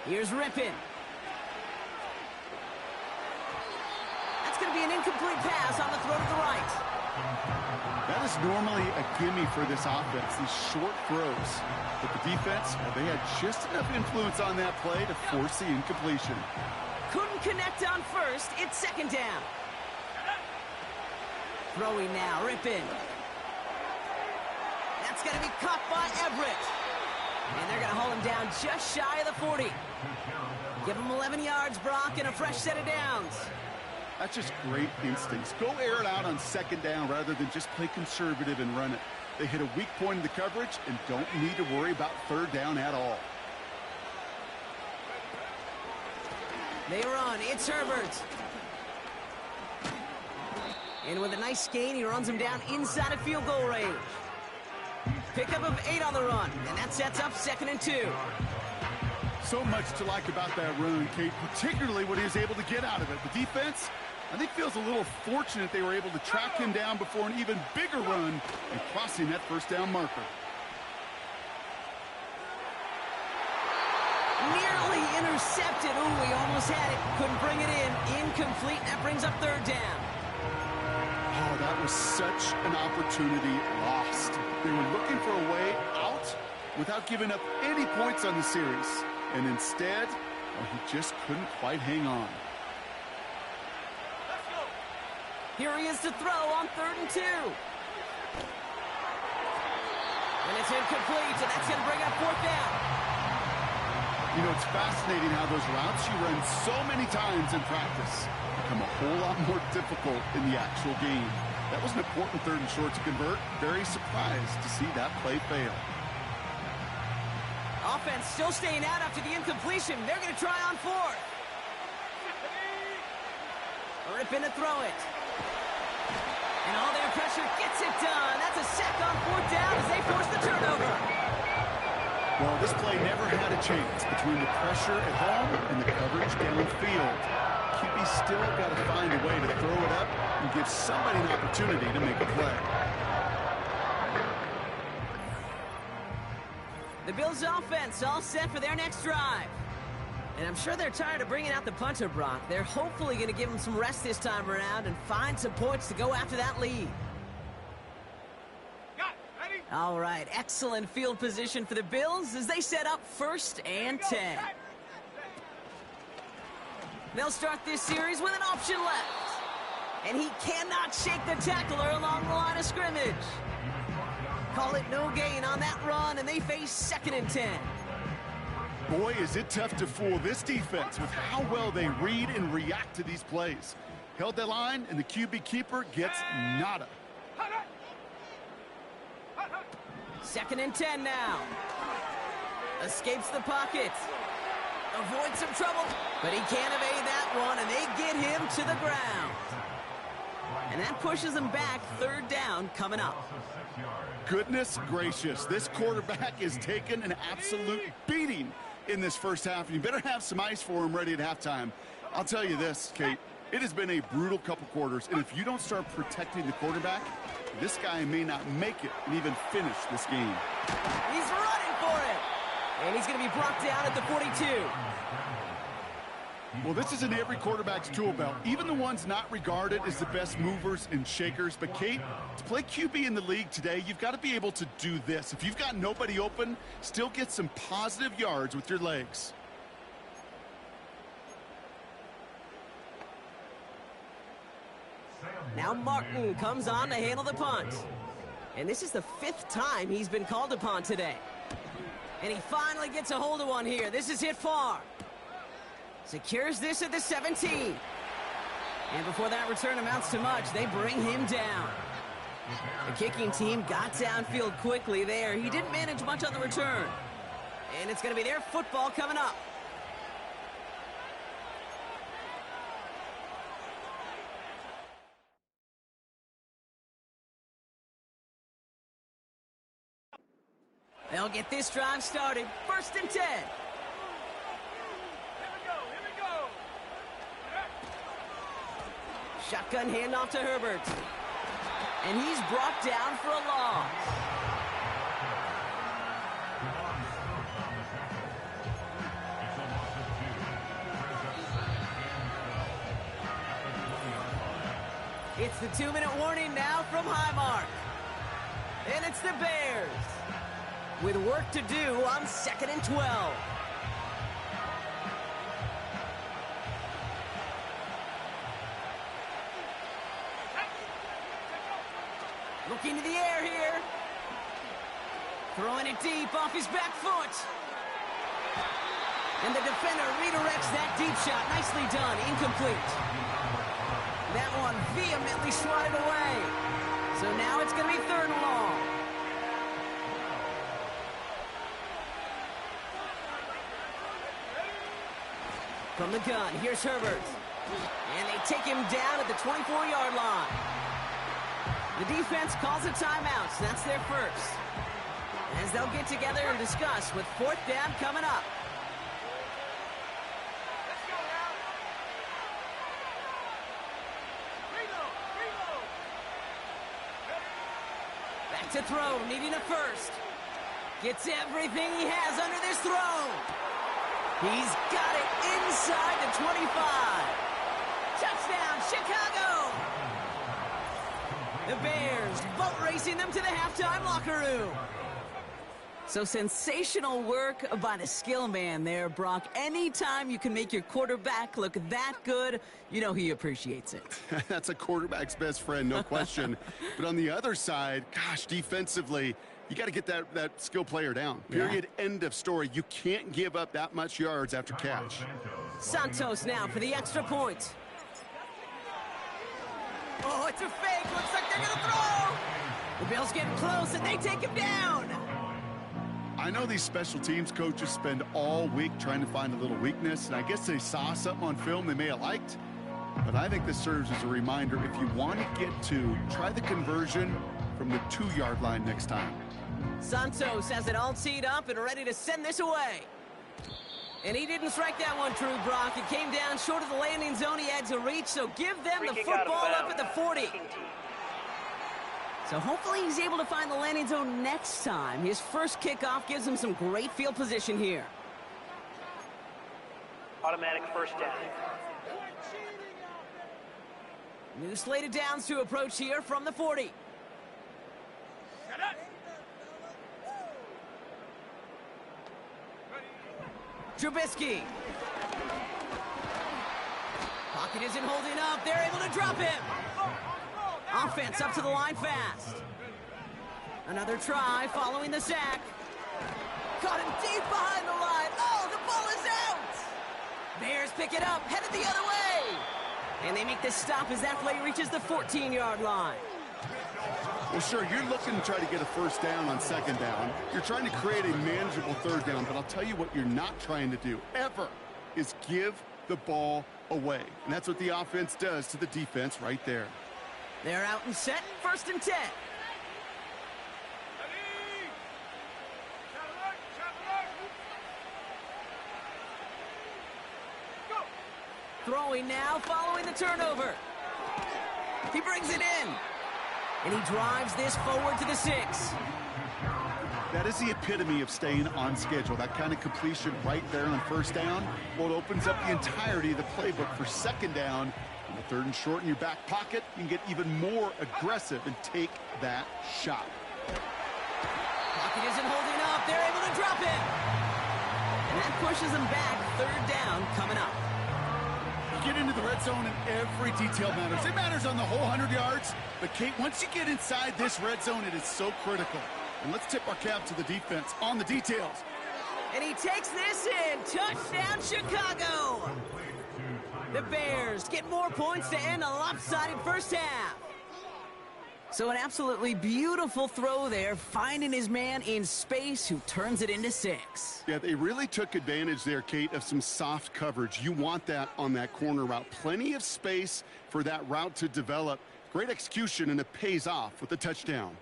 Speaker 3: Here's Rippin. That's going to be an incomplete pass on the throw to the right.
Speaker 4: That is normally a gimme for this offense, these short throws. But the defense, well, they had just enough influence on that play to force the incompletion.
Speaker 3: Couldn't connect on 1st. It's 2nd down. Throwing now, Rippin. That's going to be caught by Everett. And they're going to hold him down just shy of the 40. Give him 11 yards, Brock, and a fresh set of downs.
Speaker 4: That's just great instincts. Go air it out on 2nd down rather than just play conservative and run it. They hit a weak point in the coverage and don't need to worry about 3rd down at all.
Speaker 3: They run. It's Herbert. And with a nice gain, he runs him down inside of field goal range. Pickup of 8 on the run, and that sets up 2nd and 2.
Speaker 4: So much to like about that run, Kate, particularly what he was able to get out of it. The defense, I think, feels a little fortunate they were able to track him down before an even bigger run and crossing that 1st down marker.
Speaker 3: Nearly intercepted. Ooh, he almost had it. Couldn't bring it in. Incomplete. That brings up third down.
Speaker 4: Oh, that was such an opportunity lost. They were looking for a way out without giving up any points on the series. And instead, well, he just couldn't quite hang on.
Speaker 3: Here he is to throw on 3rd and 2. And it's incomplete, and that's going to bring up 4th down.
Speaker 4: You know, it's fascinating how those routes you run so many times in practice become a whole lot more difficult in the actual game. That was an important 3rd and short to convert. Very surprised to see that play fail.
Speaker 3: Offense still staying out after the incompletion. They're going to try on 4th. Ripping to throw it. And all their pressure gets it done. That's a sack on 4th down as they force the turnover.
Speaker 4: Well, this play never had a chance between the pressure at home and the coverage downfield. QB still got to find a way to throw it up and give somebody an opportunity to make a play.
Speaker 3: The Bills' offense all set for their next drive. And I'm sure they're tired of bringing out the punter, Brock. They're hopefully going to give him some rest this time around and find some points to go after that lead. All right, excellent field position for the Bills as they set up 1st and 10. They'll start this series with an option left. And he cannot shake the tackler along the line of scrimmage. Call it no gain on that run, and they face 2nd and 10.
Speaker 4: Boy, is it tough to fool this defense with how well they read and react to these plays. Held that line, and the QB keeper gets nada.
Speaker 3: 2nd and 10 now. Escapes the pocket. Avoids some trouble, but he can't evade that one, and they get him to the ground. And that pushes them back. 3rd down coming up.
Speaker 4: Goodness gracious, this quarterback is taking an absolute beating in this first half. You better have some ice for him ready at halftime. I'll tell you this, Kate, it has been a brutal couple quarters, and if you don't start protecting the quarterback, this guy may not make it and even finish this game.
Speaker 3: He's running for it, and he's going to be brought down at the 42.
Speaker 4: Well, this is in every quarterback's tool belt, even the ones not regarded as the best movers and shakers. But, Kate, to play QB in the league today, you've got to be able to do this. If you've got nobody open, still get some positive yards with your legs.
Speaker 3: Now Martin comes on to handle the punt. And this is the 5th time he's been called upon today. And he finally gets a hold of one here. This is hit far. Secures this at the 17. And before that return amounts to much, they bring him down. The kicking team got downfield quickly there. He didn't manage much on the return. And it's going to be their football coming up. They'll get this drive started. 1st and 10. Shotgun handoff to Herbert. And he's brought down for a loss. It's the 2-minute warning now from Highmark. And it's the Bears with work to do on 2nd and 12. Looking to the air here. Throwing it deep off his back foot. And the defender redirects that deep shot. Nicely done. Incomplete. That one vehemently swatted away. So now it's going to be 3rd and long. From the gun, here's Herbert. And they take him down at the 24-yard line. The defense calls a timeout. That's their first. As they'll get together and discuss with 4th down coming up. Back to throw, needing a first. Gets everything he has under this throw. He's got it inside the 25. Touchdown, Chicago! The Bears boat racing them to the halftime locker room. So sensational work by the skill man there, Brock. Anytime you can make your quarterback look that good, you know he appreciates it.
Speaker 4: That's a quarterback's best friend, no question. But on the other side, gosh, defensively, you got to get that skill player down. Period. Yeah. End of story. You can't give up that much yards after catch.
Speaker 3: Santos now for the extra point. Oh, it's a fake. Looks like they're going to throw. The Bills getting close, and they take him down.
Speaker 4: I know these special teams coaches spend all week trying to find a little weakness, and I guess they saw something on film they may have liked. But I think this serves as a reminder, if you want to get to, try the conversion from the 2-yard line next time.
Speaker 3: Santos has it all teed up and ready to send this away. And he didn't strike that one true, Brock. It came down short of the landing zone he had to reach, so give them the football up at the 40. So hopefully he's able to find the landing zone next time. His first kickoff gives him some great field position here.
Speaker 5: Automatic first down.
Speaker 3: New slated downs to approach here from the 40. Trubisky. Pocket isn't holding up. They're able to drop him. Offense up to the line fast. Another try following the sack. Caught him deep behind the line. Oh, the ball is out. Bears pick it up, headed the other way. And they make this stop as that play reaches the 14-yard line.
Speaker 4: Well, sure, you're looking to try to get a first down on second down. You're trying to create a manageable third down, but I'll tell you what you're not trying to do, ever, is give the ball away. And that's what the offense does to the defense right there.
Speaker 3: They're out and set, 1st and 10. Throwing now, following the turnover. He brings it in. And he drives this forward to the 6.
Speaker 4: That is the epitome of staying on schedule. That kind of completion right there on first down. Well, it opens up the entirety of the playbook for second down. On the 3rd and short in your back pocket, you can get even more aggressive and take that shot.
Speaker 3: Pocket isn't holding up. They're able to drop it. And that pushes them back. 3rd down coming up.
Speaker 4: Get into the red zone and every detail matters. It matters on the whole 100 yards. But, Kate, once you get inside this red zone, it is so critical. And let's tip our cap to the defense on the details.
Speaker 3: And he takes this in. Touchdown, Chicago. The Bears get more points to end a lopsided first half. So an absolutely beautiful throw there, finding his man in space who turns it into 6.
Speaker 4: Yeah, they really took advantage there, Kate, of some soft coverage. You want that on that corner route. Plenty of space for that route to develop. Great execution, and it pays off with the touchdown.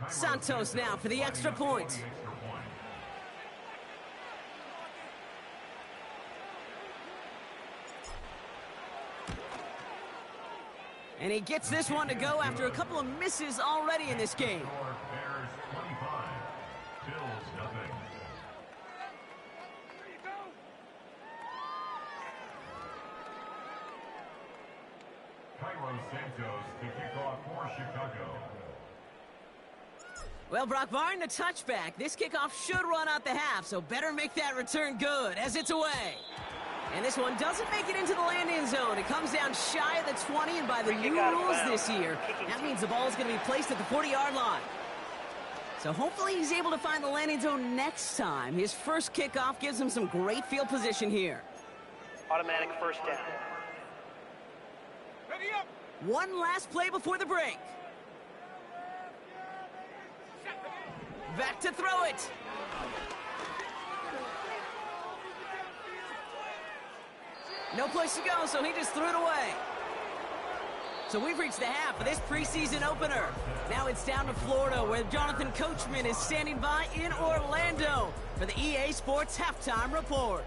Speaker 3: Santos now for the extra point. And he gets this one to go after a couple of misses already in this game.
Speaker 1: Bears 25, Bills nothing. Cairo Santos to kick off for Chicago.
Speaker 3: Well, Brock, barring the touchback, this kickoff should run out the half, so better make that return good as it's away. And this one doesn't make it into the landing zone. It comes down shy of the 20, and by the new rules this year, that means the ball is going to be placed at the 40-yard line. So hopefully he's able to find the landing zone next time. His first kickoff gives him some great field position here.
Speaker 5: Automatic first down.
Speaker 3: One last play before the break. Back to throw it. No place to go, so he just threw it away. So we've reached the half of this preseason opener. Now it's down to Florida, where Jonathan Coachman is standing by in Orlando for the EA Sports Halftime Report.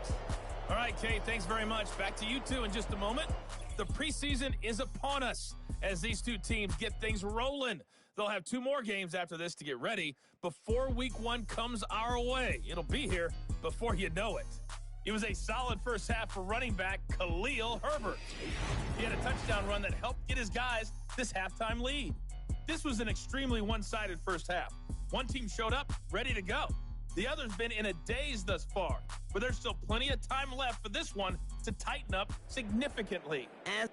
Speaker 6: All right, Kate, thanks very much. Back to you two in just a moment. The preseason is upon us as these two teams get things rolling. They'll have 2 more games after this to get ready before week 1 comes our way. It'll be here before you know it. It was a solid first half for running back Khalil Herbert. He had a touchdown run that helped get his guys this halftime lead. This was an extremely one-sided first half. One team showed up ready to go. The other's been in a daze thus far, but there's still plenty of time left for this one to tighten up significantly.
Speaker 3: As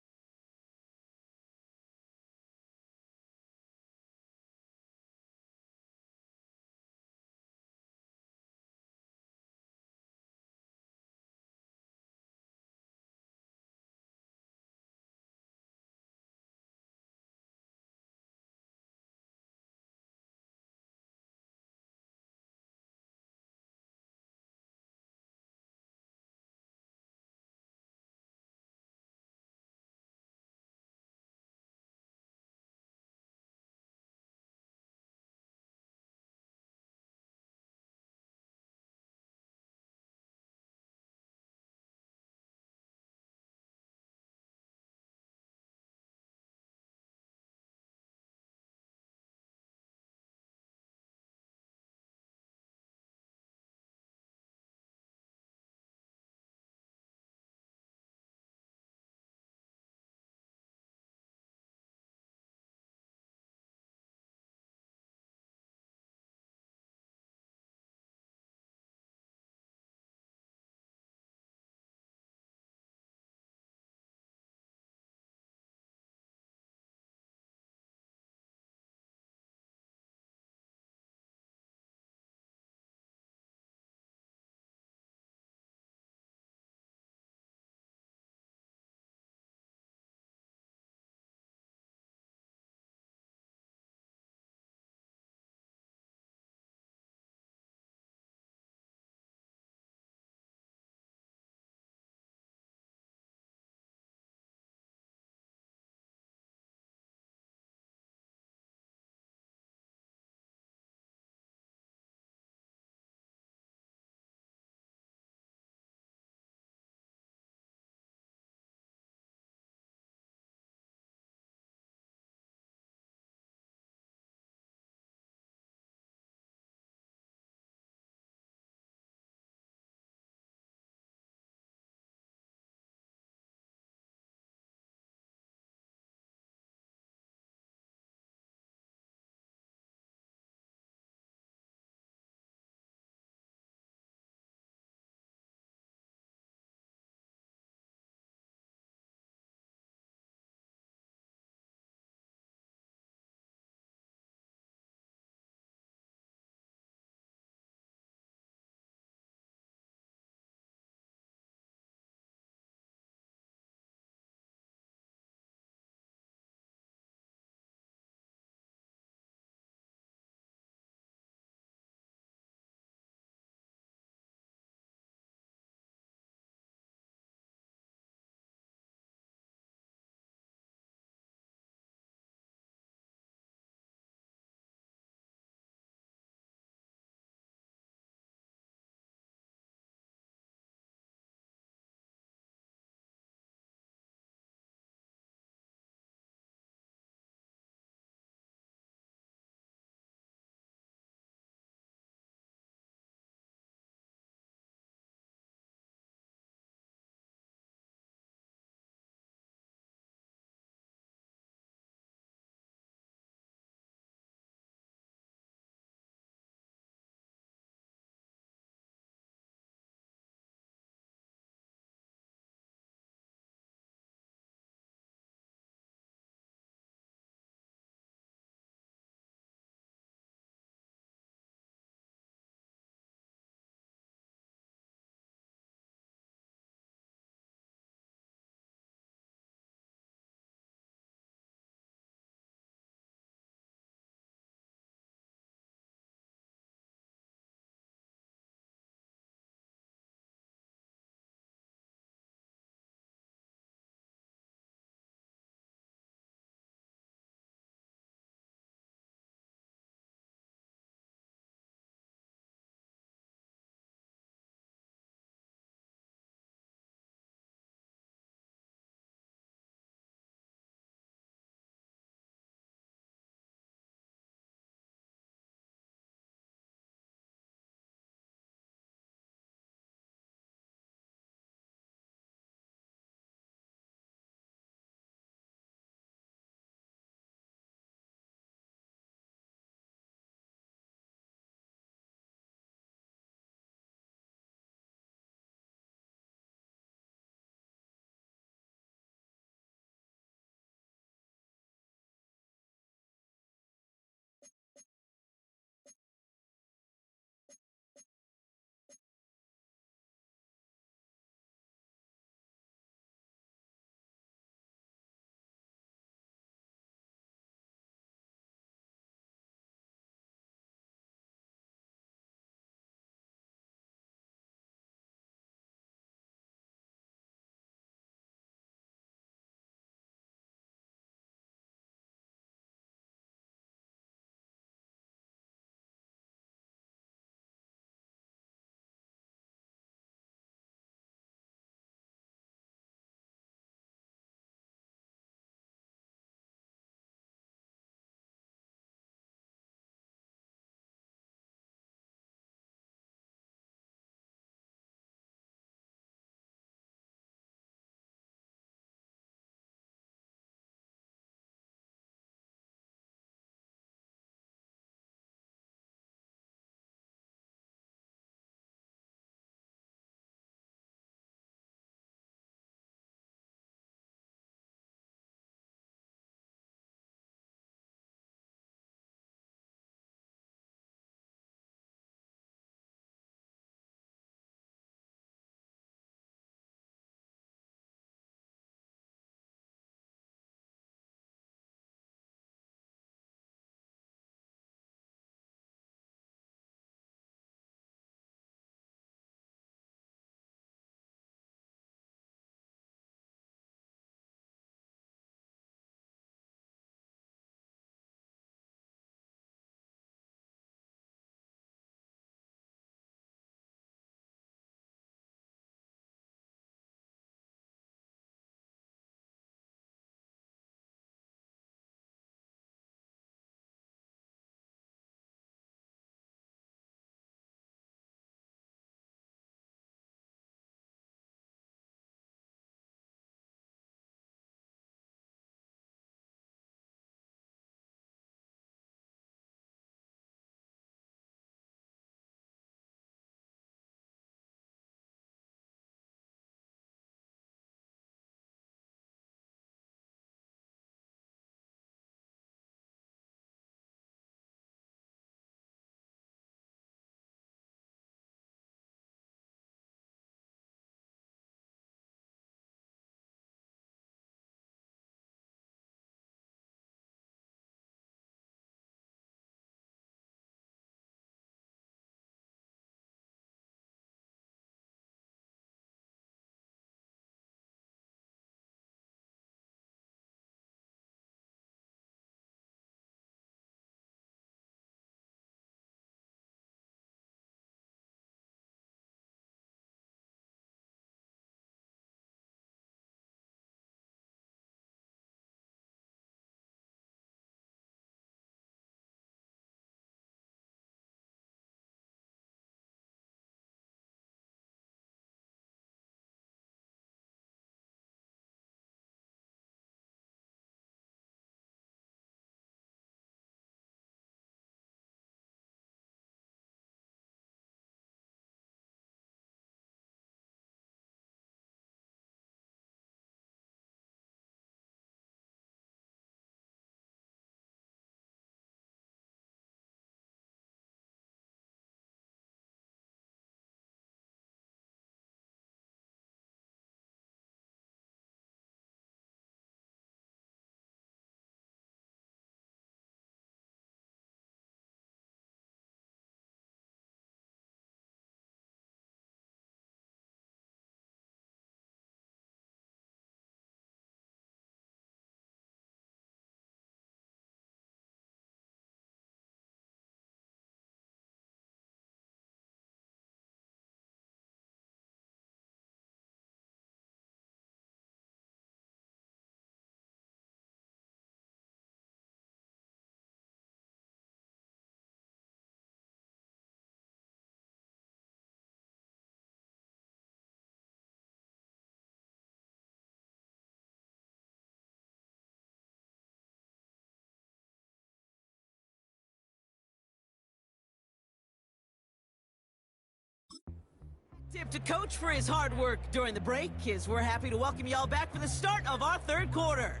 Speaker 3: Tip to Coach for his hard work during the break, as we're happy to welcome y'all back for the start of our third quarter.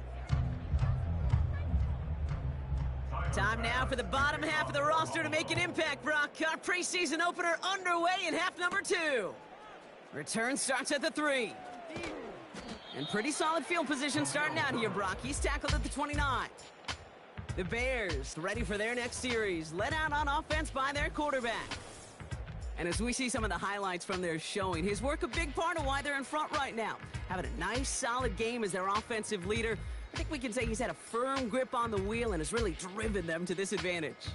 Speaker 3: Time now for the bottom half of the roster to make an impact, Brock. Our preseason opener underway in half number 2. Return starts at the 3. And pretty solid field position starting out here, Brock. He's tackled at the 29. The Bears ready for their next series, led out on offense by their quarterback. And as we see some of the highlights from their showing, his work a big part of why they're in front right now. Having a nice, solid game as their offensive leader. I think we can say he's had a firm grip on the wheel and has really driven them to this advantage.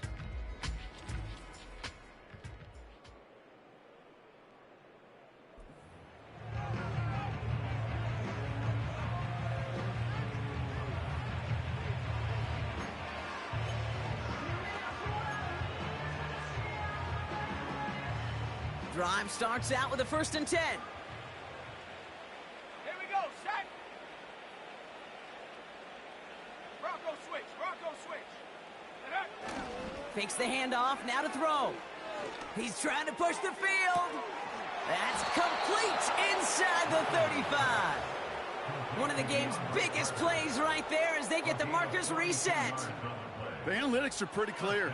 Speaker 3: Drive starts out with a 1st and 10.
Speaker 2: Here we go, set. Bronco switch, Bronco switch.
Speaker 3: Fakes the handoff, now to throw. He's trying to push the field. That's complete inside the 35. One of the game's biggest plays right there as they get the markers reset.
Speaker 4: The analytics are pretty clear.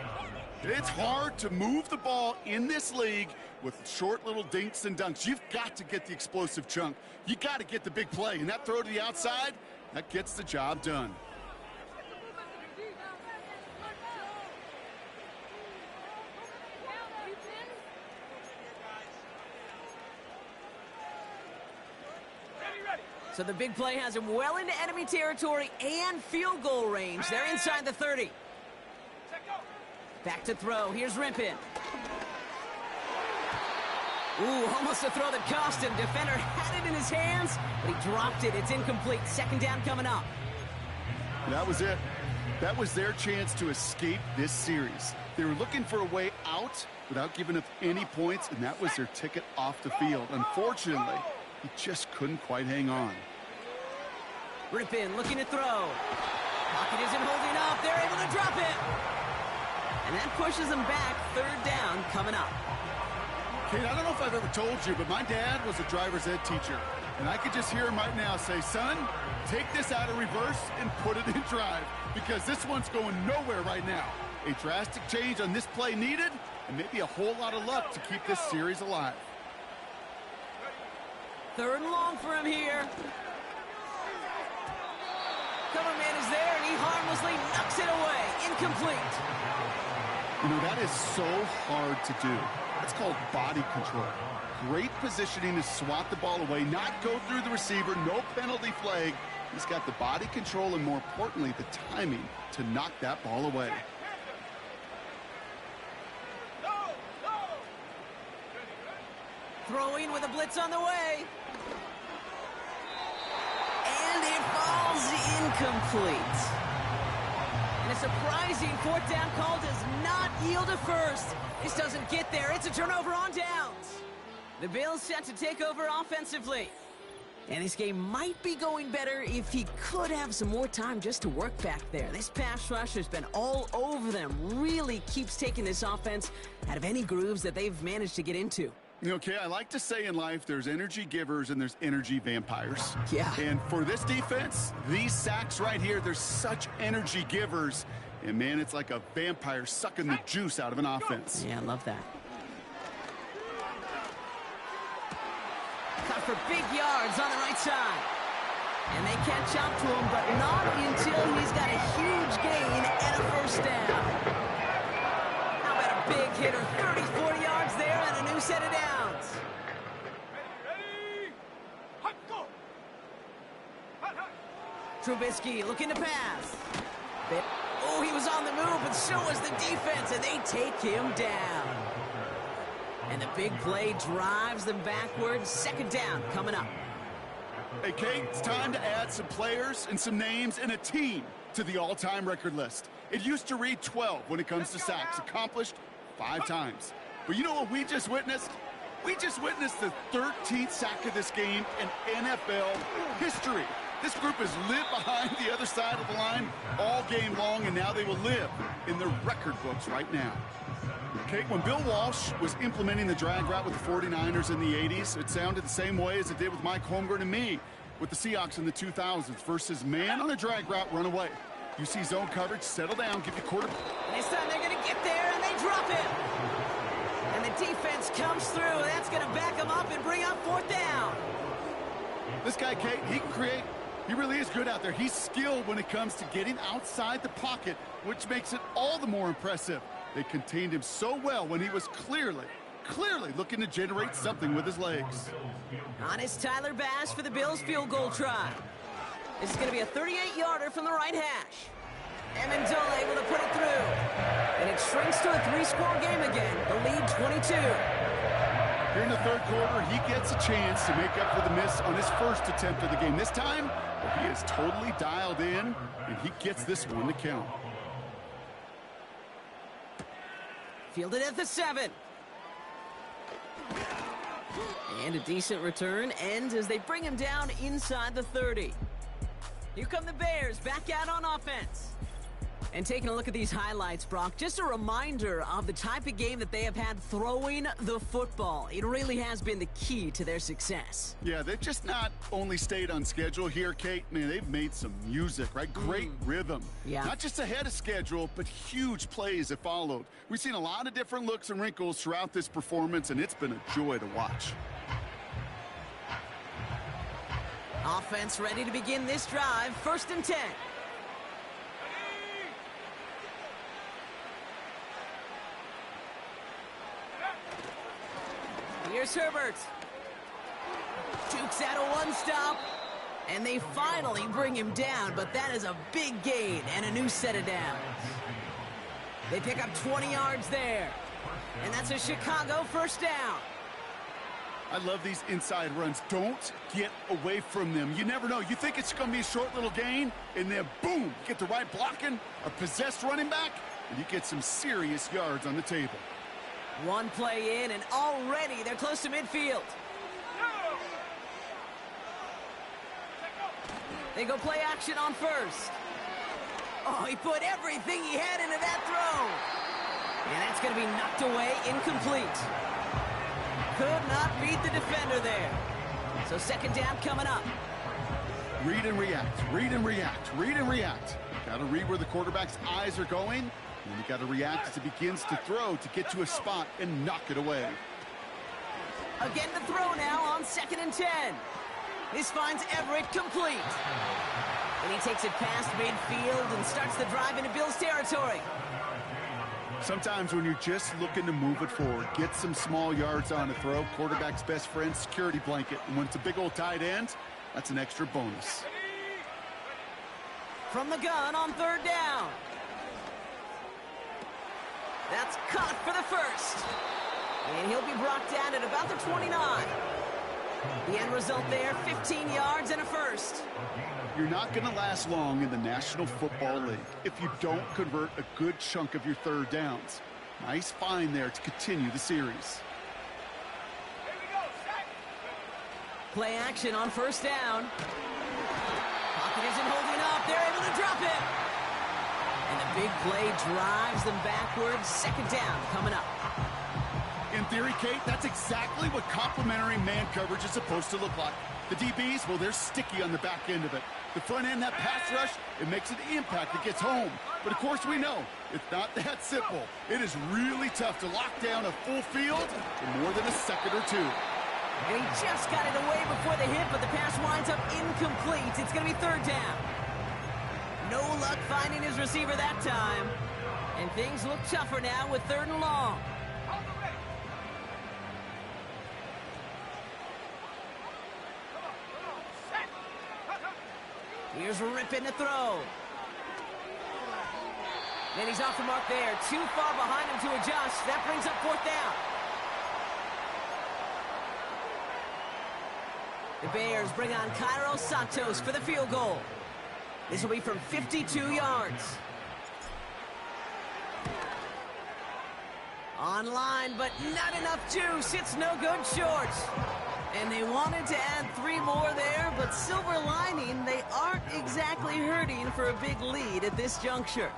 Speaker 4: It's hard to move the ball in this league with short little dinks and dunks. You've got to get the explosive chunk. You got to get the big play. And that throw to the outside, that gets the job done.
Speaker 3: So the big play has him well into enemy territory and field goal range. They're inside the 30. Back to throw. Here's Rimpin. Ooh, almost a throw that cost him. Defender had it in his hands, but he dropped it. It's incomplete. 2nd down coming up.
Speaker 4: That was it. That was their chance to escape this series. They were looking for a way out without giving up any points, and that was their ticket off the field. Unfortunately, he just couldn't quite hang on.
Speaker 3: Rimpin looking to throw. Pocket isn't holding up. They're able to drop it. And that pushes them back. 3rd down coming up.
Speaker 4: Kate, I don't know if I've ever told you, but my dad was a driver's ed teacher. And I could just hear him right now say, son, take this out of reverse and put it in drive. Because this one's going nowhere right now. A drastic change on this play needed, and maybe a whole lot of luck to keep this series alive.
Speaker 3: 3rd and long for him here. Cover man is there, and he harmlessly knocks it away. Incomplete.
Speaker 4: You know, that is so hard to do. That's called body control. Great positioning to swat the ball away, not go through the receiver, no penalty flag. He's got the body control and, more importantly, the timing to knock that ball away.
Speaker 3: Throwing with a blitz on the way. And it falls incomplete. And a surprising 4th down call does not yield a first. This doesn't get there. It's a turnover on downs. The Bills set to take over offensively. And this game might be going better if he could have some more time just to work back there. This pass rush has been all over them. Really keeps taking this offense out of any grooves that they've managed to get into.
Speaker 4: Okay, I like to say in life there's energy givers and there's energy vampires.
Speaker 3: Yeah.
Speaker 4: And for this defense, these sacks right here, they're such energy givers. And, man, it's like a vampire sucking the juice out of an offense.
Speaker 3: Yeah, I love that. Cut for big yards on the right side. And they catch up to him, but not until he's got a huge gain and a 1st down. How about a big hitter? 34 yards there and a new set of downs. Trubisky looking to pass. Oh, he was on the move, but so was the defense, and they take him down. And the big play drives them backwards. 2nd down coming up.
Speaker 4: Hey, Kate, it's time to add some players and some names and a team to the all-time record list. It used to read 12 when it comes to sacks, accomplished 5 times. But you know what we just witnessed? We just witnessed the 13th sack of this game in NFL history. This group has lived behind the other side of the line all game long, and now they will live in the record books right now. Kate, when Bill Walsh was implementing the drag route with the 49ers in the 80s, it sounded the same way as it did with Mike Holmgren and me with the Seahawks in the 2000s versus man on a drag route, run away. You see zone coverage, settle down, give you quarter.
Speaker 3: And this time they're going to get there, and they drop it. And the defense comes through, and that's going to back them up and bring up 4th down.
Speaker 4: This guy, Kate, he can create. He really is good out there. He's skilled when it comes to getting outside the pocket, which makes it all the more impressive. They contained him so well when he was clearly looking to generate something with his legs.
Speaker 3: On is Tyler Bass for the Bills field goal try. This is going to be a 38-yarder from the right hash. Amendola able to put it through. And it shrinks to a 3-score game again. The lead 22.
Speaker 4: Here in the third quarter, he gets a chance to make up for the miss on his first attempt of the game. This time, he is totally dialed in, and he gets this one to count.
Speaker 3: Fielded at the 7. And a decent return ends as they bring him down inside the 30. Here come the Bears back out on offense. And taking a look at these highlights, Brock, just a reminder of the type of game that they have had throwing the football. It really has been the key to their success.
Speaker 4: Yeah, they've just not only stayed on schedule here, Kate. Man, they've made some music, right? Great rhythm.
Speaker 3: Yeah.
Speaker 4: Not just ahead of schedule, but huge plays have followed. We've seen a lot of different looks and wrinkles throughout this performance, and it's been a joy to watch.
Speaker 3: Offense ready to begin this drive. 1st and 10. Here's Herbert. Jukes out a 1-stop. And they finally bring him down, but that is a big gain and a new set of downs. They pick up 20 yards there. And that's a Chicago 1st down.
Speaker 4: I love these inside runs. Don't get away from them. You never know. You think it's going to be a short little gain, and then boom, get the right blocking, a possessed running back, and you get some serious yards on the table.
Speaker 3: One play in, and already they're close to midfield. They go play action on 1st. Oh, he put everything he had into that throw. And that's going to be knocked away, incomplete. Could not beat the defender there. So 2nd down coming up.
Speaker 4: Read and react, read and react, read and react. Got to read where the quarterback's eyes are going, and you got to react as it begins to throw to get to a spot and knock it away.
Speaker 3: Again to throw now on 2nd and 10. This finds Everett complete. And he takes it past midfield and starts the drive into Bills territory.
Speaker 4: Sometimes when you're just looking to move it forward, get some small yards on a throw, quarterback's best friend, security blanket. And when it's a big old tight end, that's an extra bonus.
Speaker 3: From the gun on 3rd down. That's caught for the 1st. And he'll be brought down at about the 29. The end result there, 15 yards and a 1st.
Speaker 4: You're not going to last long in the National Football League if you don't convert a good chunk of your 3rd downs. Nice find there to continue the series.
Speaker 3: Play action on 1st down. Pocket isn't holding up. They're able to drop it. And the big play drives them backwards. 2nd down coming up.
Speaker 4: In theory, Kate, that's exactly what complementary man coverage is supposed to look like. The DBs, well, they're sticky on the back end of it. The front end, that pass rush, it makes an impact. It gets home. But, of course, we know it's not that simple. It is really tough to lock down a full field for more than a second or two.
Speaker 3: And he just got it away before the hit, but the pass winds up incomplete. It's going to be 3rd down. No luck finding his receiver that time. And things look tougher now with 3rd and long. Here's ripping the throw. And he's off the mark there. Too far behind him to adjust. That brings up 4th down. The Bears bring on Cairo Santos for the field goal. This will be from 52 yards. Online, but not enough juice. It's no good short. And they wanted to add 3 more there, but silver lining, they aren't exactly hurting for a big lead at this juncture.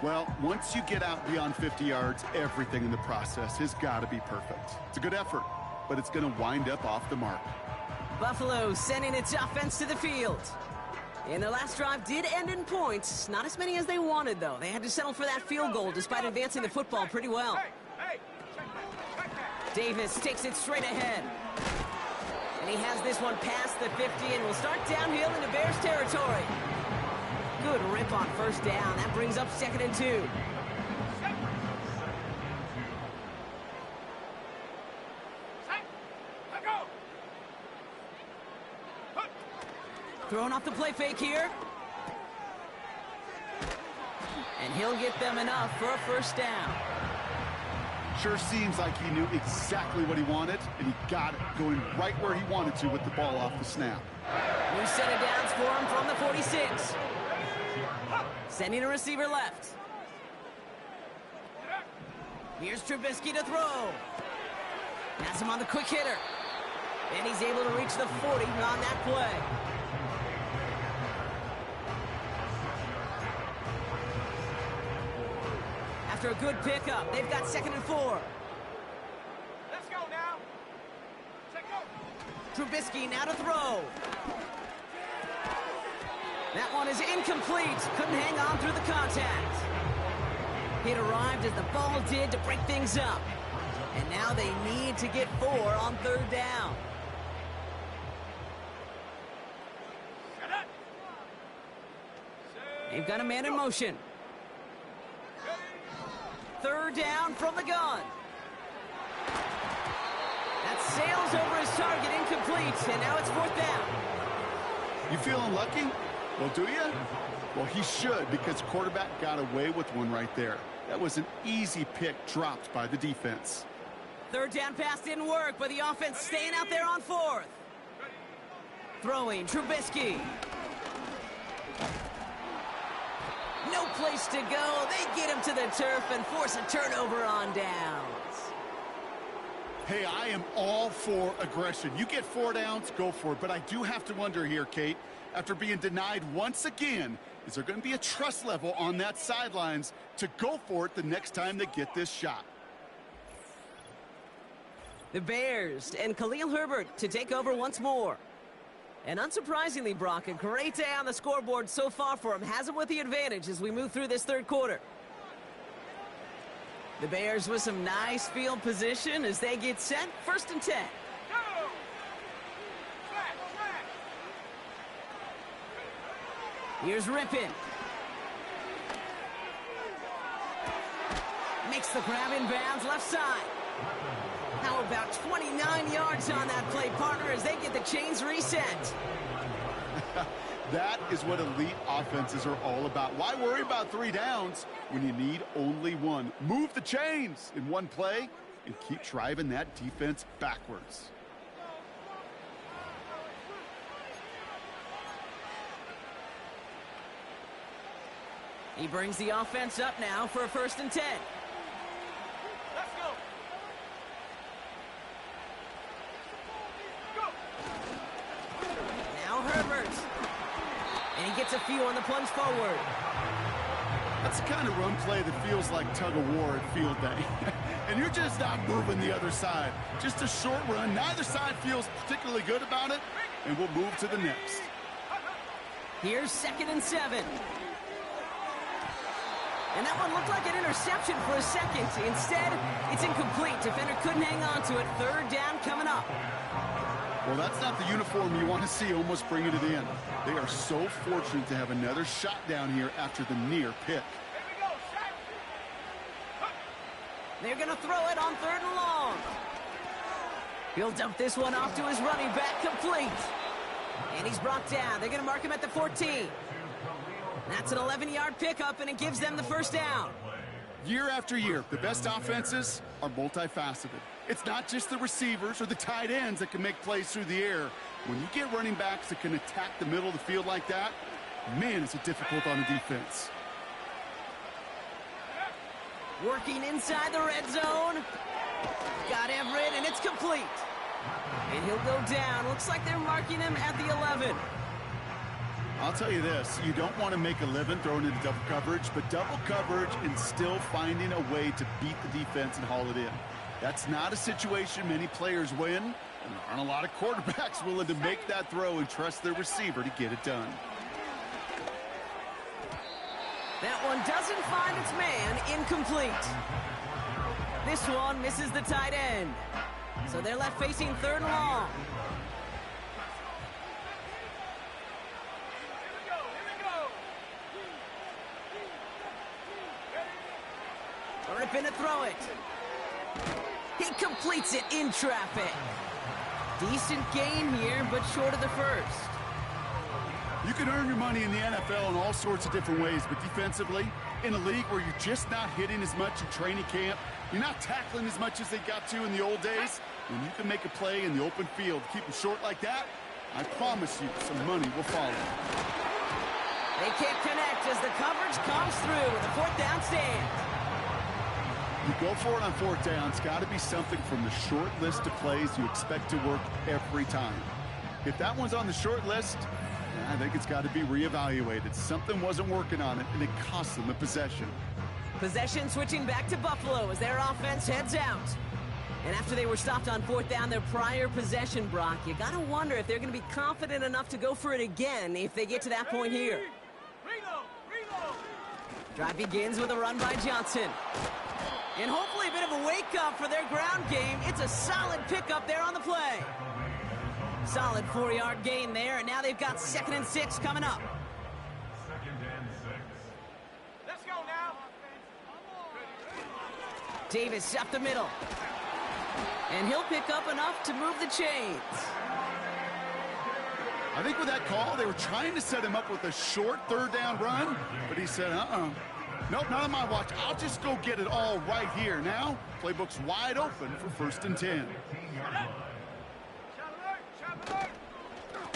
Speaker 4: Well, once you get out beyond 50 yards, everything in the process has got to be perfect. It's a good effort, but it's going to wind up off the mark.
Speaker 3: Buffalo sending its offense to the field. And their last drive did end in points. Not as many as they wanted, though. They had to settle for that field goal despite advancing the football pretty well. Davis takes it straight ahead. And he has this one past the 50 and will start downhill into Bears territory. Good rip on first down. That brings up 2nd and 2. Throwing off the play fake here. And he'll get them enough for a first down.
Speaker 4: Sure seems like he knew exactly what he wanted, and he got it going right where he wanted to with the ball off the snap.
Speaker 3: New set of downs for him from the 46. Sending a receiver left. Here's Trubisky to throw. Has him on the quick hitter. And he's able to reach the 40 on that play. After a good pickup, they've got 2nd and 4.
Speaker 7: Let's go now. Let's go.
Speaker 3: Trubisky now to throw. That one is incomplete. Couldn't hang on through the contact. It arrived as the ball did to break things up. And now they need to get 4 on 3rd down. They've got a man in motion. 3rd down from the gun. That sails over his target, incomplete, and now it's 4th down.
Speaker 4: You feeling lucky? Well, do you? Well, he should, because quarterback got away with one right there. That was an easy pick dropped by the defense.
Speaker 3: 3rd down pass didn't work, but the offense staying out there on 4th. Throwing, Trubisky. No place to go. They get him to the turf and force a turnover on downs.
Speaker 4: Hey, I am all for aggression. You get 4 downs, go for it. But I do have to wonder here, Kate, after being denied once again, is there going to be a trust level on that sidelines to go for it the next time they get this shot?
Speaker 3: The Bears and Khalil Herbert to take over once more. And unsurprisingly, Brock, a great day on the scoreboard so far for him. Has him with the advantage as we move through this 3rd quarter. The Bears with some nice field position as they get set. 1st and 10. Here's Rippin. Makes the grab in bounds left side. How about 29 yards on that play, partner, as they get the chains reset.
Speaker 4: That is what elite offenses are all about. Why worry about 3 downs when you need only 1? Move the chains in one play and keep driving that defense backwards.
Speaker 3: He brings the offense up now for a 1st and 10.
Speaker 7: Let's go.
Speaker 3: Now Herbert. And he gets a few on the plunge forward.
Speaker 4: That's the kind of run play that feels like tug-of-war at field day. And you're just not moving the other side. Just a short run. Neither side feels particularly good about it. And we'll move to the next.
Speaker 3: Here's 2nd and 7. And that one looked like an interception for a second. Instead, it's incomplete. Defender couldn't hang on to it. 3rd down coming up.
Speaker 4: Well, that's not the uniform you want to see almost bringing it in. They are so fortunate to have another shot down here after the near pick.
Speaker 3: They're going to throw it on 3rd and long. He'll dump this one off to his running back, complete. And he's brought down. They're going to mark him at the 14. That's an 11-yard pickup, and it gives them the 1st down.
Speaker 4: Year after year, the best offenses are multifaceted. It's not just the receivers or the tight ends that can make plays through the air. When you get running backs that can attack the middle of the field like that, man, is it difficult on the defense.
Speaker 3: Working inside the red zone. Got Everett, and it's complete. And he'll go down. Looks like they're marking him at the 11.
Speaker 4: I'll tell you this, you don't want to make a living throwing into double coverage, but double coverage and still finding a way to beat the defense and haul it in. That's not a situation many players win, and there aren't a lot of quarterbacks willing to make that throw and trust their receiver to get it done.
Speaker 3: That one doesn't find its man, incomplete. This one misses the tight end. So they're left facing 3rd and long. Ripping to throw it. He completes it in traffic. Decent gain here, but short of the first.
Speaker 4: You can earn your money in the NFL in all sorts of different ways, but defensively, in a league where you're just not hitting as much in training camp, you're not tackling as much as they got to in the old days, when you can make a play in the open field, keep them short like that, I promise you some money will follow.
Speaker 3: They can't connect as the coverage comes through with a 4th down stand.
Speaker 4: You go for it on 4th down. It's got to be something from the short list of plays you expect to work every time. If that one's on the short list, I think it's got to be reevaluated. Something wasn't working on it, and it cost them a possession.
Speaker 3: Possession switching back to Buffalo as their offense heads out. And after they were stopped on 4th down their prior possession, Brock, you got to wonder if they're going to be confident enough to go for it again if they get to that point here.
Speaker 7: Reload!
Speaker 3: Drive begins with a run by Johnson. And hopefully a bit of a wake-up for their ground game. It's a solid pickup there on the play. Solid 4-yard gain there, and now they've got 2nd and 6 coming up.
Speaker 1: 2nd and 6.
Speaker 7: Let's go now.
Speaker 3: Davis up the middle. And he'll pick up enough to move the chains.
Speaker 4: I think with that call, they were trying to set him up with a short 3rd down run, but he said, nope, not on my watch. I'll just go get it all right here. Now, playbook's wide open for 1st and 10.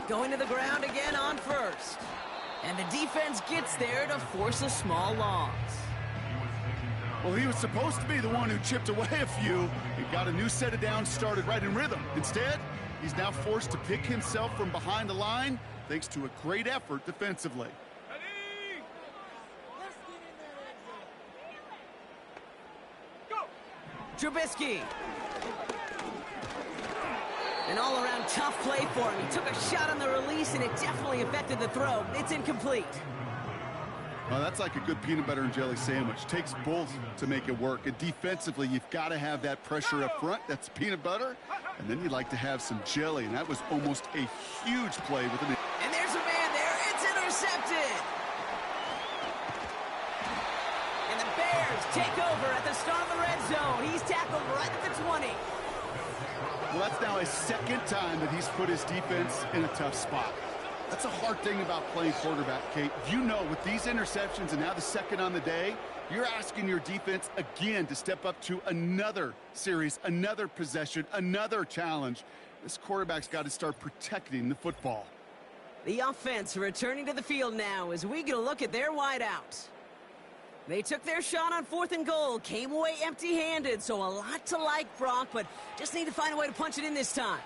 Speaker 3: Going to the ground again on 1st. And the defense gets there to force a small loss.
Speaker 4: Well, he was supposed to be the one who chipped away a few and got a new set of downs started right in rhythm. Instead, he's now forced to pick himself from behind the line thanks to a great effort defensively.
Speaker 3: Trubisky. An all-around tough play for him. He took a shot on the release, and it definitely affected the throw. It's incomplete.
Speaker 4: Well, that's like a good peanut butter and jelly sandwich. Takes both to make it work. And defensively, you've got to have that pressure up front. That's peanut butter. And then you'd like to have some jelly. And that was almost a huge play with an...
Speaker 3: And there's a man there. It's intercepted. And the Bears take over at the start of the red zone. He's tackled right at the 20.
Speaker 4: Well, that's now his 2nd time that he's put his defense in a tough spot. That's a hard thing about playing quarterback, Kate. You know, with these interceptions and now the 2nd on the day, you're asking your defense again to step up to another series, another possession, another challenge. This quarterback's got to start protecting the football.
Speaker 3: The offense returning to the field now as we get a look at their wideouts. They took their shot on 4th and goal, came away empty-handed, so a lot to like, Brock, but just need to find a way to punch it in this time.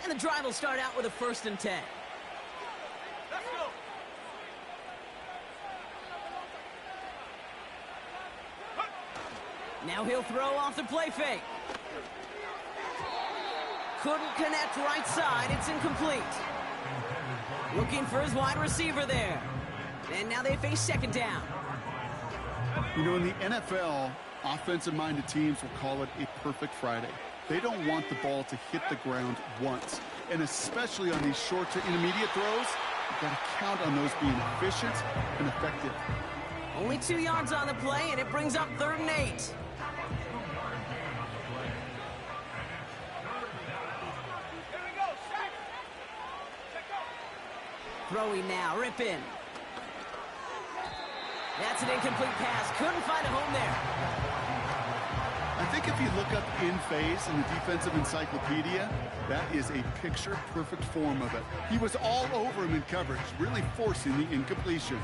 Speaker 3: And the drive will start out with a 1st and 10.
Speaker 7: Let's go.
Speaker 3: Now he'll throw off the play fake. Couldn't connect right side. It's incomplete. Looking for his wide receiver there. And now they face 2nd down.
Speaker 4: You know, in the NFL, offensive-minded teams will call it a perfect Friday. They don't want the ball to hit the ground once. And especially on these short to intermediate throws, you've got to count on those being efficient and effective.
Speaker 3: Only 2 yards on the play, and it brings up 3rd and 8.
Speaker 7: Here we go. Check go.
Speaker 3: Throwing now, Rippin. That's an incomplete pass. Couldn't find a home there.
Speaker 4: I think if you look up in phase in the defensive encyclopedia, that is a picture-perfect form of it. He was all over him in coverage, really forcing the incompletion.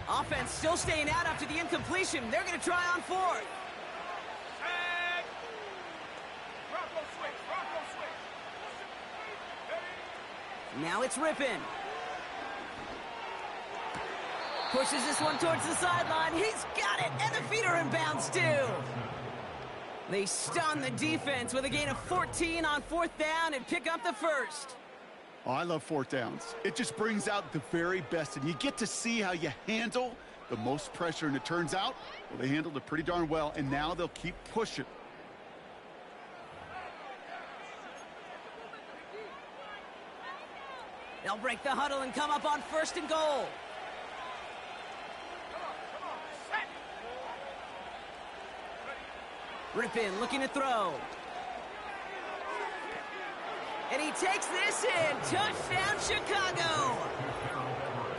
Speaker 3: Offense still staying out after the incompletion. They're going to try on 4th.
Speaker 7: Check. Bronco switch.
Speaker 3: Now it's Rippin. Pushes this one towards the sideline. He's got it, and the feet are in bounds too. They stun the defense with a gain of 14 on 4th down and pick up the first.
Speaker 4: Oh, I love 4th downs. It just brings out the very best, and you get to see how you handle the most pressure, and it turns out, well, they handled it pretty darn well, and now they'll keep pushing.
Speaker 3: They'll break the huddle and come up on 1st and goal. Rippin looking to throw. And he takes this in. Touchdown, Chicago.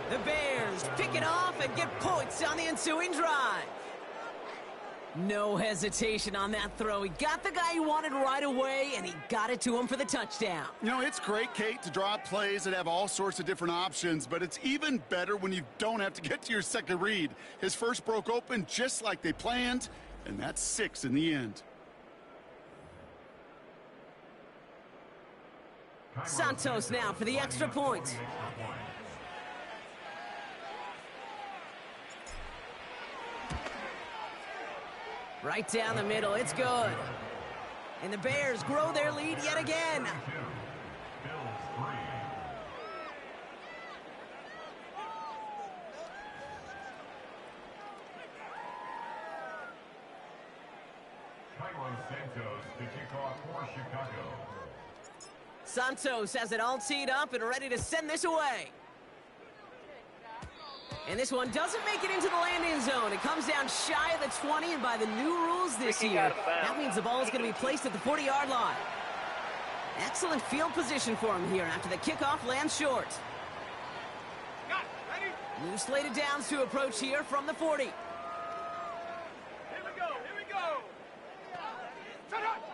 Speaker 3: The Bears pick it off and get points on the ensuing drive. No hesitation on that throw. He got the guy he wanted right away, and he got it to him for the touchdown.
Speaker 4: You know, it's great, Kate, to draw up plays that have all sorts of different options, but it's even better when you don't have to get to your second read. His first broke open just like they planned, and that's 6 in the end.
Speaker 3: Santos now for the extra point. Right down the middle, it's good. And the Bears grow their lead yet again.
Speaker 1: Santos to kick off for Chicago.
Speaker 3: Santos has it all teed up and ready to send this away. And this one doesn't make it into the landing zone. It comes down shy of the 20, and by the new rules this year, that means the ball is going to be placed at the 40-yard line. Excellent field position for him here after the kickoff lands short. New slated downs to approach here from the 40.
Speaker 7: Here we go, here we go.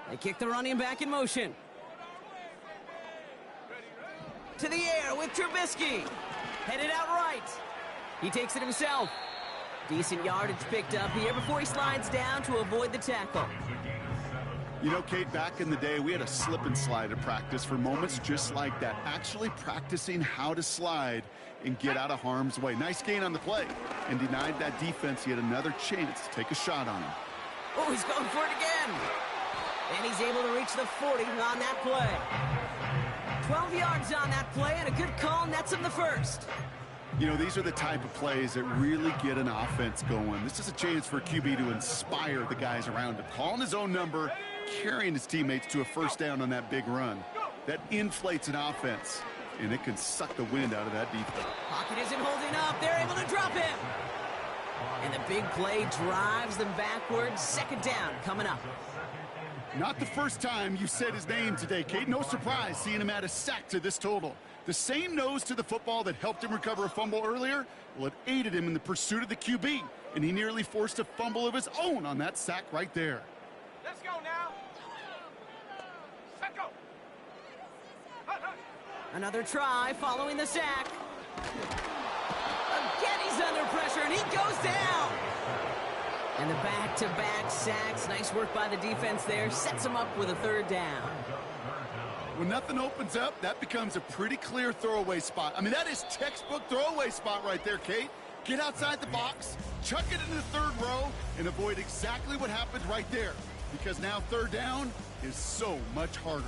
Speaker 3: They kick the running back in motion. To the air with Trubisky. Headed out right. He takes it himself. Decent yardage picked up here before he slides down to avoid the tackle.
Speaker 4: You know, Kate, back in the day, we had a slip and slide at practice for moments just like that. Actually practicing how to slide and get out of harm's way. Nice gain on the play. And denied that defense yet another chance to take a shot on him.
Speaker 3: Oh, he's going for it again. And he's able to reach the 40 on that play. 12 yards on that play, and a good call nets him the first.
Speaker 4: You know, these are the type of plays that really get an offense going. This is a chance for a QB to inspire the guys around him. Calling his own number, carrying his teammates to a first down on that big run. That inflates an offense, and it can suck the wind out of that defense.
Speaker 3: Pocket isn't holding up. They're able to drop him. And the big play drives them backwards. Second down coming up.
Speaker 4: Not the first time you said his name today, Kate. No surprise seeing him add a sack to this total. The same nose to the football that helped him recover a fumble earlier, well, it aided him in the pursuit of the QB, and he nearly forced a fumble of his own on that sack right there.
Speaker 7: Let's go now. Set go.
Speaker 3: Another try following the sack. Again, he's under pressure, and he goes down. And the back-to-back sacks. Nice work by the defense there. Sets him up with a third down.
Speaker 4: When nothing opens up, that becomes a pretty clear throwaway spot. I mean, that is textbook throwaway spot right there, Kate. Get outside the box, chuck it in the third row, and avoid exactly what happened right there. Because now third down is so much harder.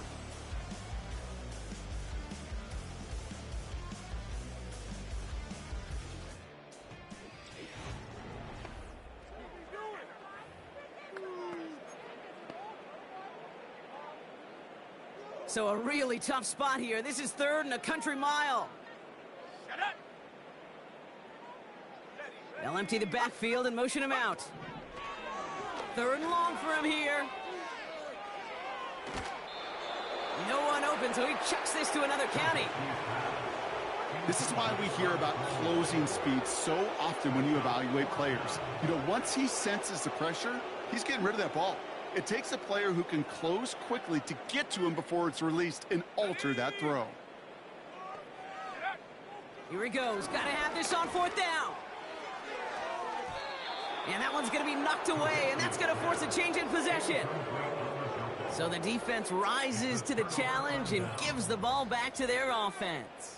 Speaker 3: So a really tough spot here. This is third and a country mile. They'll empty the backfield and motion him out. Third and long for him here. No one open, so he chucks this to another county.
Speaker 4: This is why we hear about closing speed so often when you evaluate players. You know, once he senses the pressure, he's getting rid of that ball. It takes a player who can close quickly to get to him before it's released and alter that throw.
Speaker 3: Here he goes. Got to have this on fourth down. And that one's going to be knocked away, and that's going to force a change in possession. So the defense rises to the challenge and gives the ball back to their offense.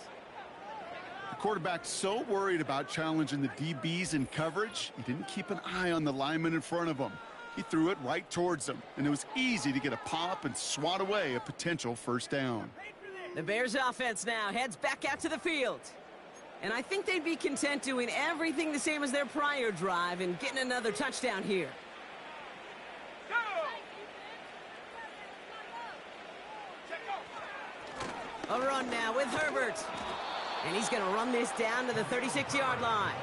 Speaker 4: The quarterback's so worried about challenging the DBs in coverage, he didn't keep an eye on the lineman in front of him. He threw it right towards him, and it was easy to get a pop and swat away a potential first down.
Speaker 3: The Bears offense now heads back out to the field. And I think they'd be content doing everything the same as their prior drive and getting another touchdown here. A run now with Herbert. And he's going to run this down to the 36-yard line.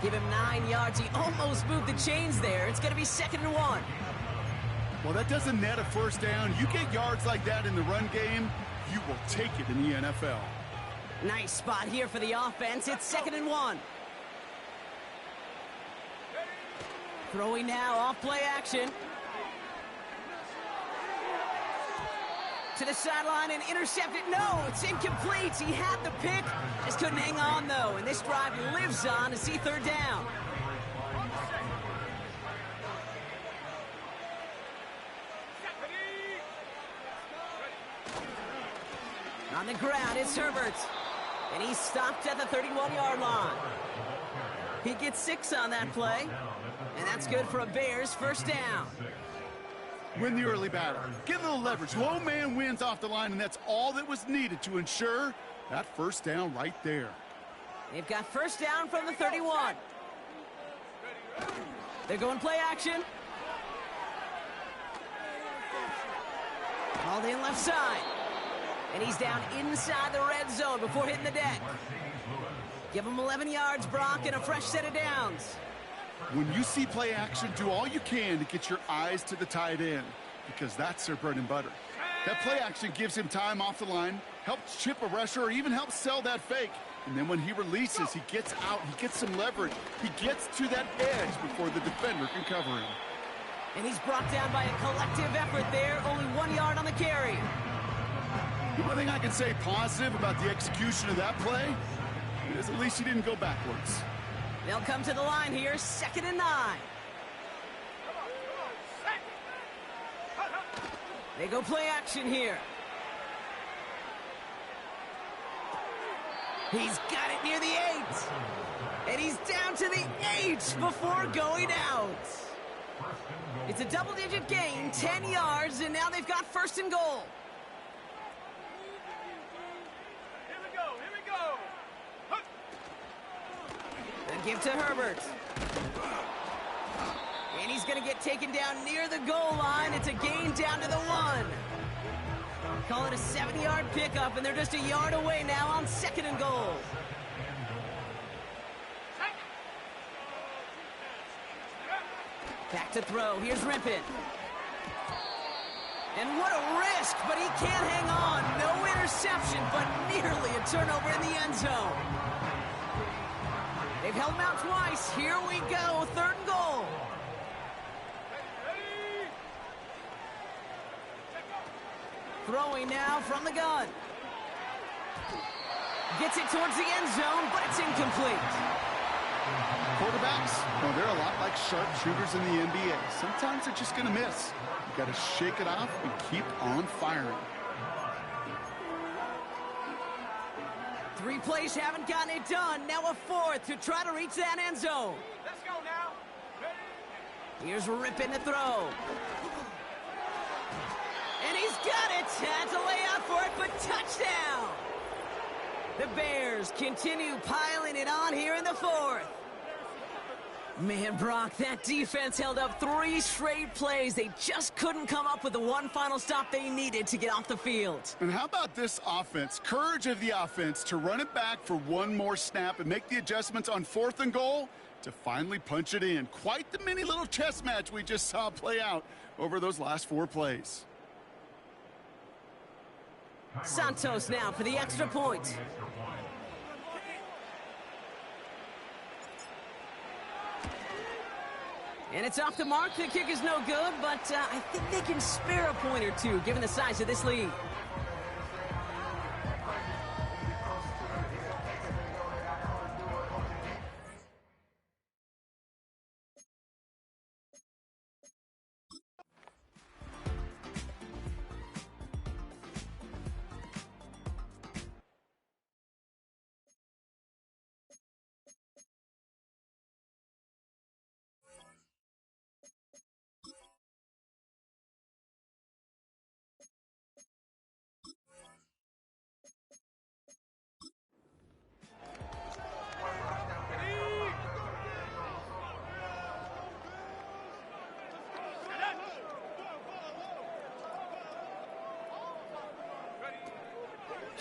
Speaker 3: Give him 9 yards. He almost moved the chains there. It's going to be 2nd and 1.
Speaker 4: Well, that doesn't net a first down. You get yards like that in the run game, you will take it in the NFL.
Speaker 3: Nice spot here for the offense. It's 2nd and 1. Throwing now off play action. To the sideline and intercepted. No, it's incomplete. He had the pick. Just couldn't hang on, though. And this drive lives on to see 3rd down. On the ground, it's Herbert. And he's stopped at the 31-yard line. He gets 6 on that play. And that's good for a Bears first down.
Speaker 4: Win the early battle. Get a little leverage. Low man wins off the line, and that's all that was needed to ensure that first down right there.
Speaker 3: They've got first down from the 31. They're going play action. Called in left side. And he's down inside the red zone before hitting the deck. Give him 11 yards, Brock, and a fresh set of downs.
Speaker 4: When you see play action, do all you can to get your eyes to the tight end, because that's their bread and butter. That play action gives him time off the line, helps chip a rusher, or even helps sell that fake. And then when he releases, he gets out, he gets some leverage. He gets to that edge before the defender can cover him.
Speaker 3: And he's brought down by a collective effort there, only 1 yard on the carry.
Speaker 4: The one thing I can say positive about the execution of that play is at least he didn't go backwards.
Speaker 3: They'll come to the line here, 2nd and 9. They go play action here. He's got it near the 8. And he's down to the 8 before going out. It's a double-digit gain, 10 yards, and now they've got 1st and goal. Give to Herbert. And he's going to get taken down near the goal line. It's a gain down to the 1. Call it a 7-yard pickup, and they're just a yard away now on 2nd and goal. Back to throw. Here's Rippin. And what a risk, but he can't hang on. No interception, but nearly a turnover in the end zone. They've held him out twice. Here we go. 3rd and goal. Throwing now from the gun. Gets it towards the end zone, but it's incomplete.
Speaker 4: Quarterbacks, well, they're a lot like sharpshooters in the NBA. Sometimes they're just going to miss. You've got to shake it off and keep on firing.
Speaker 3: 3 plays haven't gotten it done. Now a 4th to try to reach that end zone.
Speaker 7: Let's go now.
Speaker 3: Here's Rippin to throw. And he's got it. Had to lay out for it, but touchdown. The Bears continue piling it on here in the 4th. Man, Brock, that defense held up 3 straight plays. They just couldn't come up with the one final stop they needed to get off the field.
Speaker 4: And how about this offense? Courage of the offense to run it back for one more snap and make the adjustments on 4th and goal to finally punch it in. Quite the mini little chess match we just saw play out over those last 4 plays.
Speaker 3: Santos now for the extra point. And it's off the mark. The kick is no good, but I think they can spare a point or two given the size of this lead.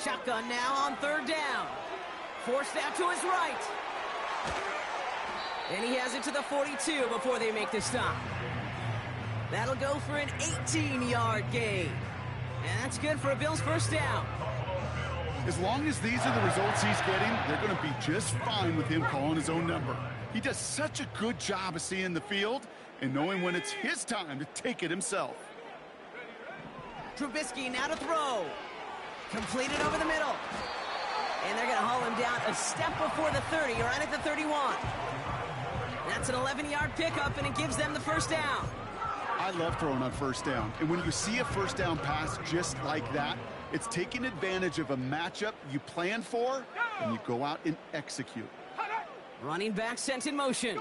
Speaker 3: Shotgun now on third down. Forced out to his right. And he has it to the 42 before they make the stop. That'll go for an 18-yard gain. And that's good for a Bills first down.
Speaker 4: As long as these are the results he's getting, they're going to be just fine with him calling his own number. He does such a good job of seeing the field and knowing when it's his time to take it himself.
Speaker 3: Trubisky now to throw. Completed over the middle. And they're going to haul him down a step before the 30, right at the 31. That's an 11-yard pickup, and it gives them the first down.
Speaker 4: I love throwing on first down. And when you see a first down pass just like that, it's taking advantage of a matchup you plan for, and you go out and execute.
Speaker 3: Running back sent in motion.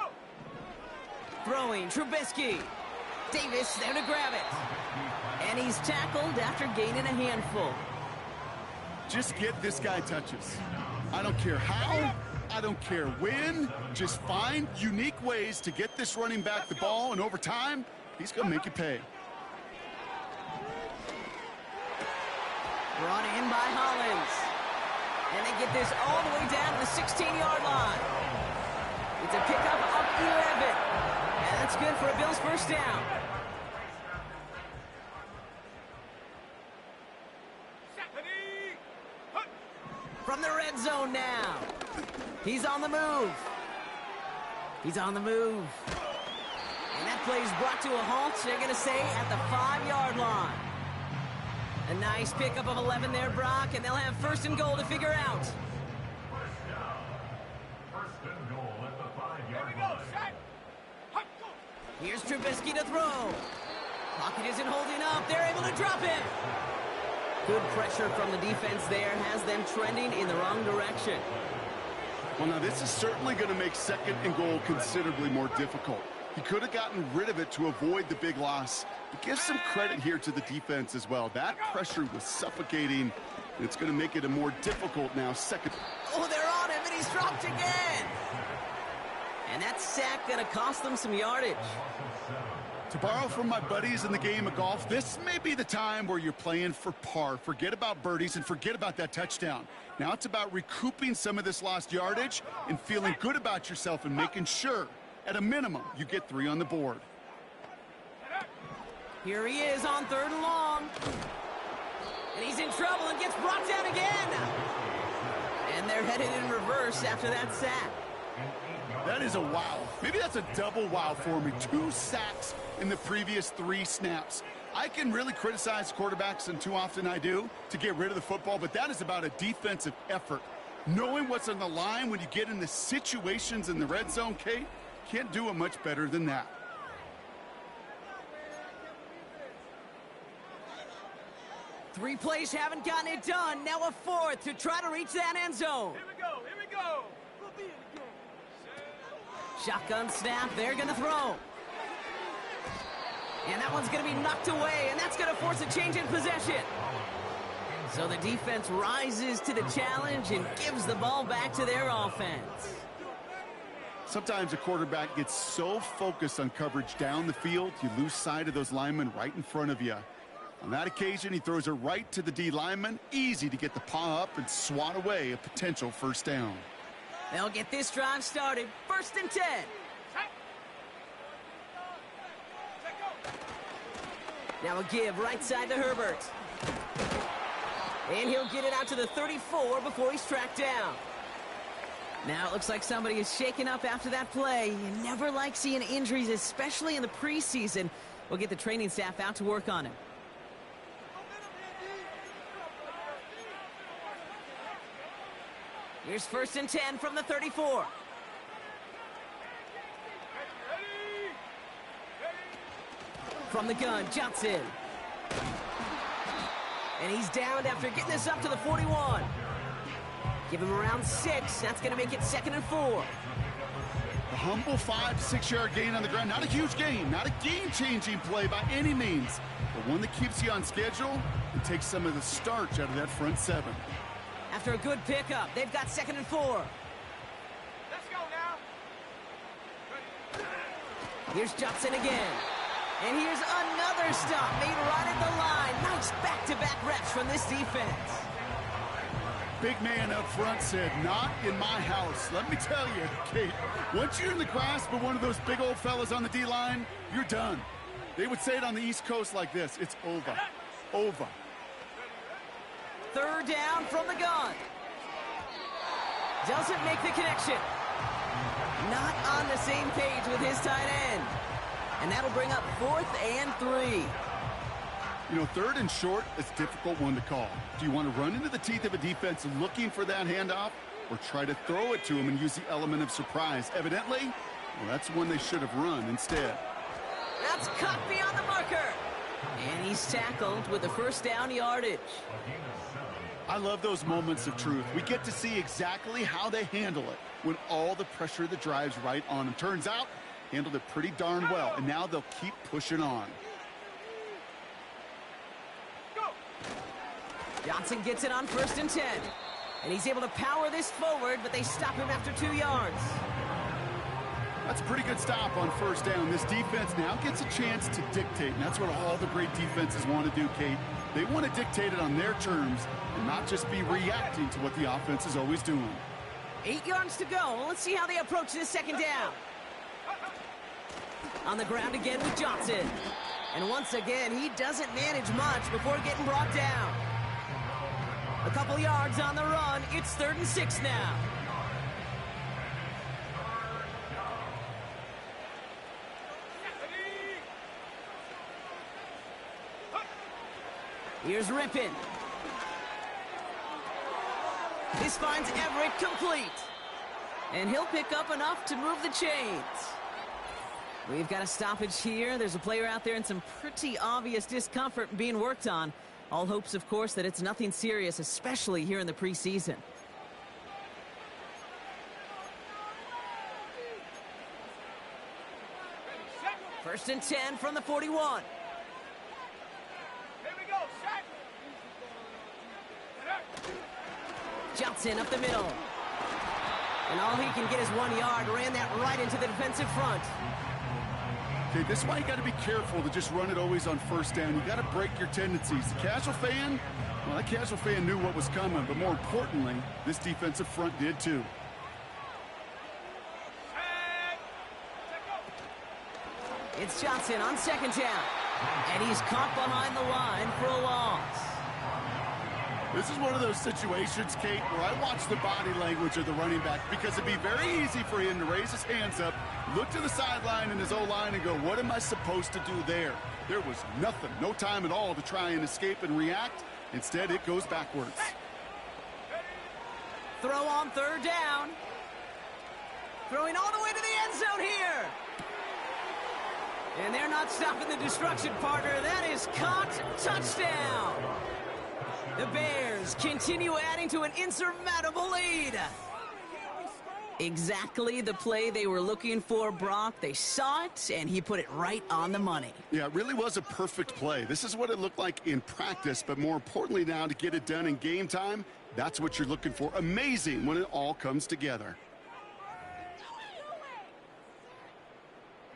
Speaker 3: Throwing, Trubisky. Davis there to grab it. And he's tackled after gaining a handful.
Speaker 4: Just get this guy touches. I don't care how, I don't care when. Just find unique ways to get this running back the ball, and over time, he's going to make you pay.
Speaker 3: Brought in by Hollins. And they get this all the way down to the 16-yard line. It's a pickup up 11. And that's good for a Bills first down. From the red zone now. He's on the move. He's on the move. And that play's brought to a halt, they're going to say, at the 5-yard line. A nice pickup of 11 there, Brock, and they'll have first and goal to figure out.
Speaker 1: First and goal at the 5-yard line.
Speaker 3: Here's Trubisky to throw. Pocket isn't holding up. They're able to drop it. Good pressure from the defense there has them trending in the wrong direction.
Speaker 4: Well, now this is certainly going to make second and goal considerably more difficult. He could have gotten rid of it to avoid the big loss. But give some credit here to the defense as well. That pressure was suffocating. And it's going to make it a more difficult now second.
Speaker 3: Oh, they're on him, and he's dropped again. And that sack going to cost them some yardage.
Speaker 4: To borrow from my buddies in the game of golf, this may be the time where you're playing for par. Forget about birdies and forget about that touchdown. Now it's about recouping some of this lost yardage and feeling good about yourself and making sure, at a minimum, you get 3 on the board.
Speaker 3: Here he is on third and long. And he's in trouble and gets brought down again. And they're headed in reverse after that sack.
Speaker 4: That is a wow. Maybe that's a double wow for me. 2 sacks in the previous 3 snaps. I can really criticize quarterbacks, and too often I do, to get rid of the football, but that is about a defensive effort. Knowing what's on the line when you get into situations in the red zone, Kate, can't do it much better than that.
Speaker 3: Three plays haven't gotten it done. Now a 4th to try to reach that end zone.
Speaker 7: Here we go, here we go. We'll be in the game.
Speaker 3: Shotgun snap, they're going to throw. And that one's going to be knocked away, and that's going to force a change in possession. So the defense rises to the challenge and gives the ball back to their offense.
Speaker 4: Sometimes a quarterback gets so focused on coverage down the field, you lose sight of those linemen right in front of you. On that occasion, he throws it right to the D lineman. Easy to get the paw up and swat away a potential first down.
Speaker 3: They'll get this drive started. 1st and 10. Now a give right side to Herbert. And he'll get it out to the 34 before he's tracked down. Now it looks like somebody is shaken up after that play. You never like seeing injuries, especially in the preseason. We'll get the training staff out to work on him. Here's 1st and 10 from the 34. From the gun, Johnson. And he's downed after getting this up to the 41. Give him around 6. That's going to make it 2nd and 4.
Speaker 4: A humble 5 to 6 yard gain on the ground. Not a huge gain, not a game-changing play by any means, but one that keeps you on schedule and takes some of the starch out of that front 7.
Speaker 3: After a good pickup, they've got 2nd and 4.
Speaker 7: Let's go now.
Speaker 3: Here's Johnson again. And here's another stop made right at the line. Nice back-to-back reps from this defense.
Speaker 4: big man up front said, "Not in my house." Let me tell you, Kate, once you're in the grasp of one of those big old fellas on the D-line, you're done. They would say it on the East Coast like this: it's over. Over.
Speaker 3: Third down from the gun. Doesn't make the connection. Not on the same page with his tight end. And that'll bring up 4th and 3.
Speaker 4: You know, 3rd and short is a difficult one to call. Do you want to run into the teeth of a defense looking for that handoff, or try to throw it to him and use the element of surprise? Evidently, well, that's one they should have run instead.
Speaker 3: That's cut beyond the marker. And he's tackled with the first down yardage.
Speaker 4: I love those moments of truth. We get to see exactly how they handle it when all the pressure that drives right on them. Turns out, handled it pretty darn well, and now they'll keep pushing on.
Speaker 3: Johnson gets it on 1st and 10. And he's able to power this forward, but they stop him after 2 yards.
Speaker 4: That's a pretty good stop on 1st down. This defense now gets a chance to dictate, and that's what all the great defenses want to do, Kate. They want to dictate it on their terms and not just be reacting to what the offense is always doing.
Speaker 3: 8 yards to go. Let's see how they approach this 2nd down. On the ground again with Johnson. And once again, he doesn't manage much before getting brought down. A couple yards on the run. It's 3rd and 6 now. Here's Rippin. This finds Everett complete. And he'll pick up enough to move the chains. We've got a stoppage here. There's a player out there in some pretty obvious discomfort being worked on. All hopes, of course, that it's nothing serious, especially here in the preseason. First and 10 from the 41.
Speaker 7: Here we go, set.
Speaker 3: Johnson up the middle. And all he can get is 1 yard. Ran that right into the defensive front.
Speaker 4: Okay, this is why you got to be careful to just run it always on 1st down. You got to break your tendencies. The casual fan, well, that casual fan knew what was coming, but more importantly, this defensive front did too.
Speaker 3: It's Johnson on 2nd down. And he's caught behind the line for a loss.
Speaker 4: This is one of those situations, Kate, where I watch the body language of the running back, because it'd be very easy for him to raise his hands up, look to the sideline in his O-line and go, what am I supposed to do there? There was nothing, no time at all to try and escape and react. Instead, it goes backwards.
Speaker 3: Throw on 3rd down. Throwing all the way to the end zone here. And they're not stopping the destruction, partner. That is caught. Touchdown. The Bears continue adding to an insurmountable lead. Exactly the play they were looking for, Brock. They saw it, and he put it right on the money.
Speaker 4: Yeah, it really was a perfect play. This is what it looked like in practice, but more importantly now, to get it done in game time, that's what you're looking for. Amazing when it all comes together.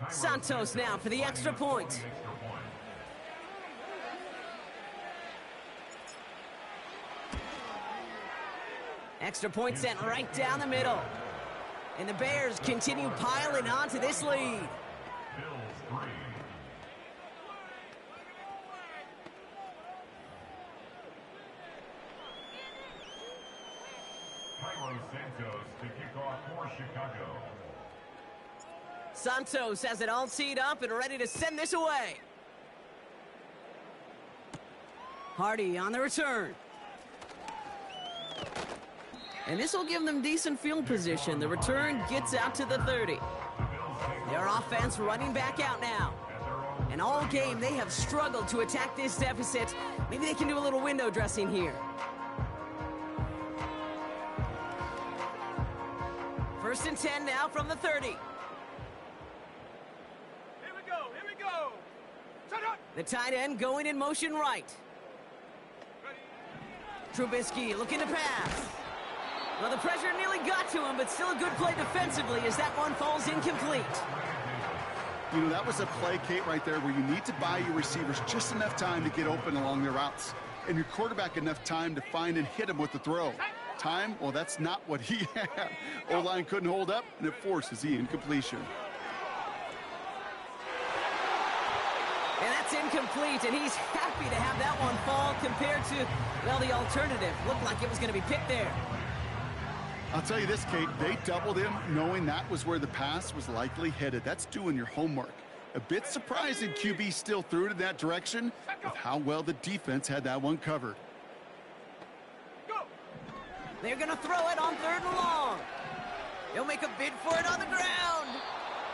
Speaker 3: Santos now for the extra point. Extra point sent right down the middle. And the Bears continue piling on to this lead.
Speaker 1: Santos to kick off for Chicago.
Speaker 3: Santos has it all teed up and ready to send this away. Hardy on the return. And this will give them decent field position. The return gets out to the 30. Their offense running back out now. And all game, they have struggled to attack this deficit. Maybe they can do a little window dressing here. First and 10 now from the 30.
Speaker 7: Here we go, here we go. Shut up.
Speaker 3: The tight end going in motion right. Trubisky looking to pass. Well, the pressure nearly got to him, but still a good play defensively as that one falls incomplete.
Speaker 4: You know, that was a play, Kate, right there where you need to buy your receivers just enough time to get open along their routes, and your quarterback enough time to find and hit them with the throw. that time, well, that's not what he had. O-line couldn't hold up, and it forces the incompletion.
Speaker 3: And that's incomplete, and he's happy to have that one fall compared to, well, the alternative. Looked like it was going to be picked there.
Speaker 4: I'll tell you this, Kate, they doubled him knowing that was where the pass was likely headed. That's doing your homework. A bit surprising QB still threw it in that direction with how well the defense had that one covered.
Speaker 3: They're going to throw it on 3rd and long. They'll make a bid for it on the ground.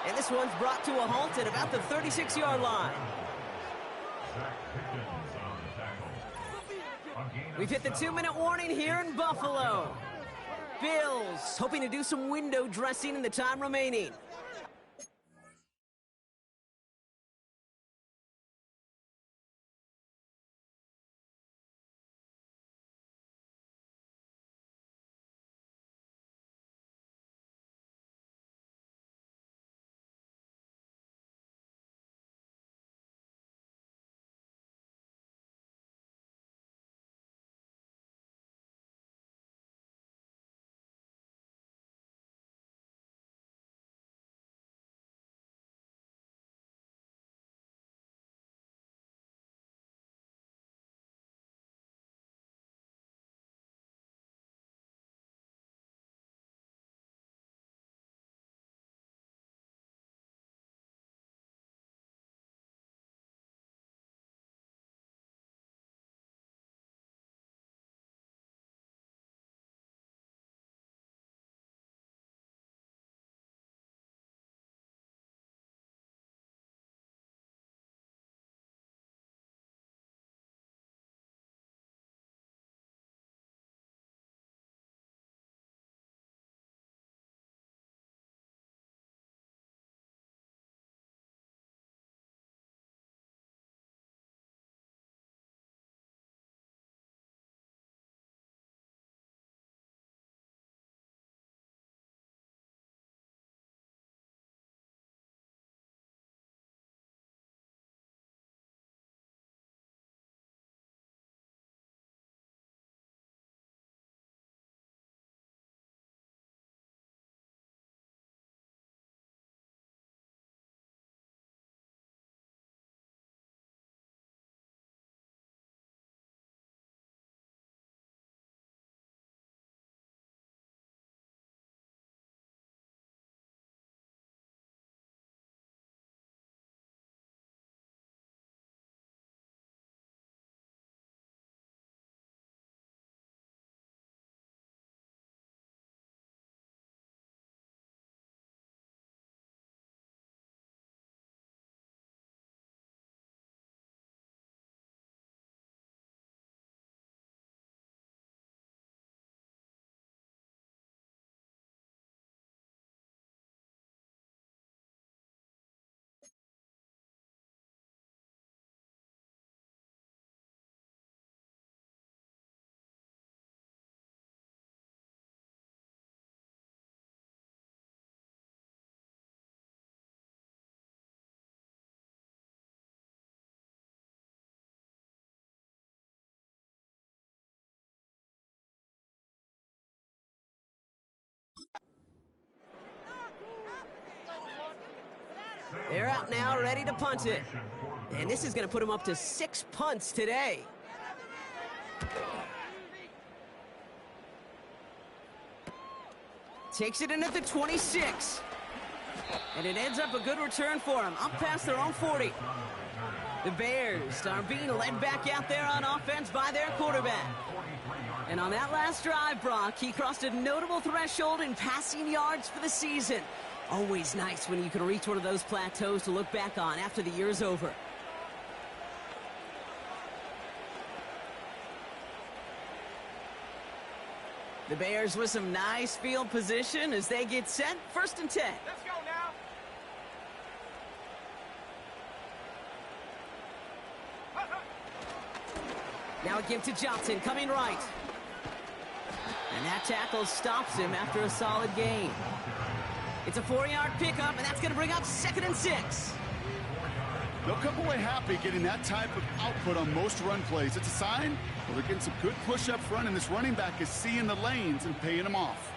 Speaker 3: And this one's brought to a halt at about the 36-yard line. We've hit the 2-minute warning here in Buffalo. Bills hoping to do some window dressing in the time remaining. They're out now, ready to punt it. And this is going to put them up to 6 punts today. Takes it in at the 26. And it ends up a good return for him, up past their own 40. The Bears are being led back out there on offense by their quarterback. And on that last drive, Brock, he crossed a notable threshold in passing yards for the season. Always nice when you can reach one of those plateaus to look back on after the year's over. The Bears with some nice field position as they get set. 1st and 10.
Speaker 7: Let's go now.
Speaker 3: Now a give to Johnson, coming right. And that tackle stops him after a solid gain. It's a 4-yard pickup, and that's going to bring up 2nd and 6.
Speaker 4: They'll come away happy getting that type of output on most run plays. It's a sign, well, they're getting some good push up front, and this running back is seeing the lanes and paying them off.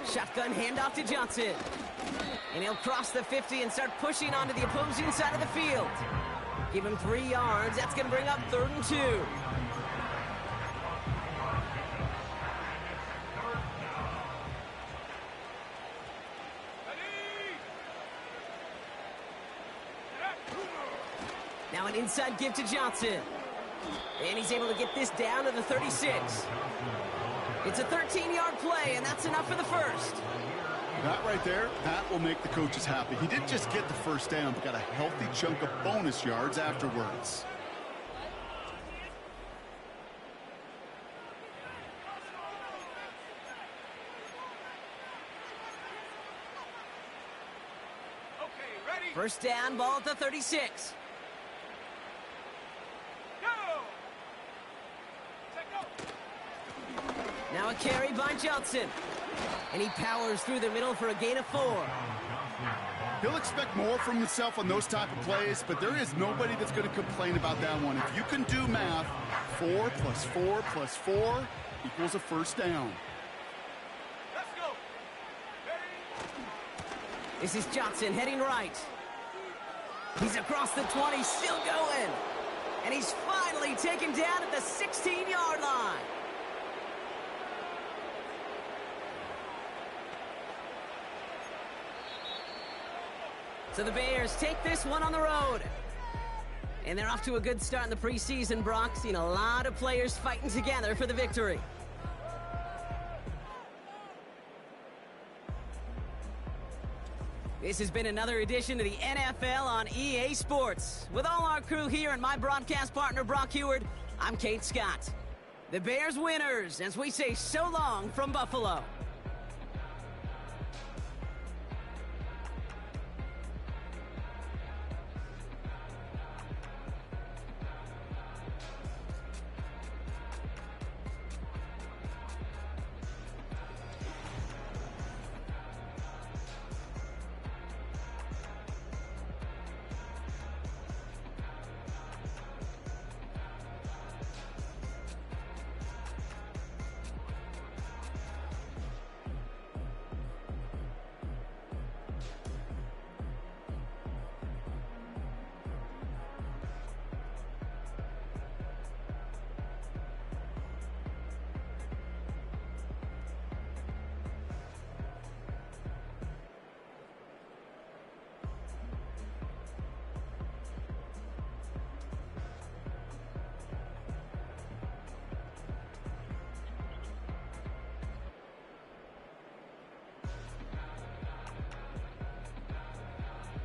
Speaker 3: Shotgun handoff to Johnson. And he'll cross the 50 and start pushing onto the opposing side of the field. Give him 3 yards. That's going to bring up 3rd and 2. Now an inside give to Johnson. And he's able to get this down to the 36. It's a 13-yard play, and that's enough for the first.
Speaker 4: That right there, that will make the coaches happy. He didn't just get the first down, but got a healthy chunk of bonus yards afterwards.
Speaker 7: Okay, ready?
Speaker 3: First down, ball at the 36.
Speaker 7: Go! Set, go!
Speaker 3: Now a carry by Johnson. And he powers through the middle for a gain of 4.
Speaker 4: He'll expect more from himself on those type of plays, but there is nobody that's going to complain about that one. If you can do math, 4 plus 4 plus 4 equals a first down.
Speaker 7: Let's go! Ready?
Speaker 3: This is Johnson heading right. He's across the 20, still going. And he's finally taken down at the 16-yard line. So the Bears take this one on the road. And they're off to a good start in the preseason, Brock. Seen a lot of players fighting together for the victory. This has been another edition of the NFL on EA Sports. With all our crew here and my broadcast partner, Brock Heward, I'm Kate Scott. The Bears winners, as we say so long from Buffalo.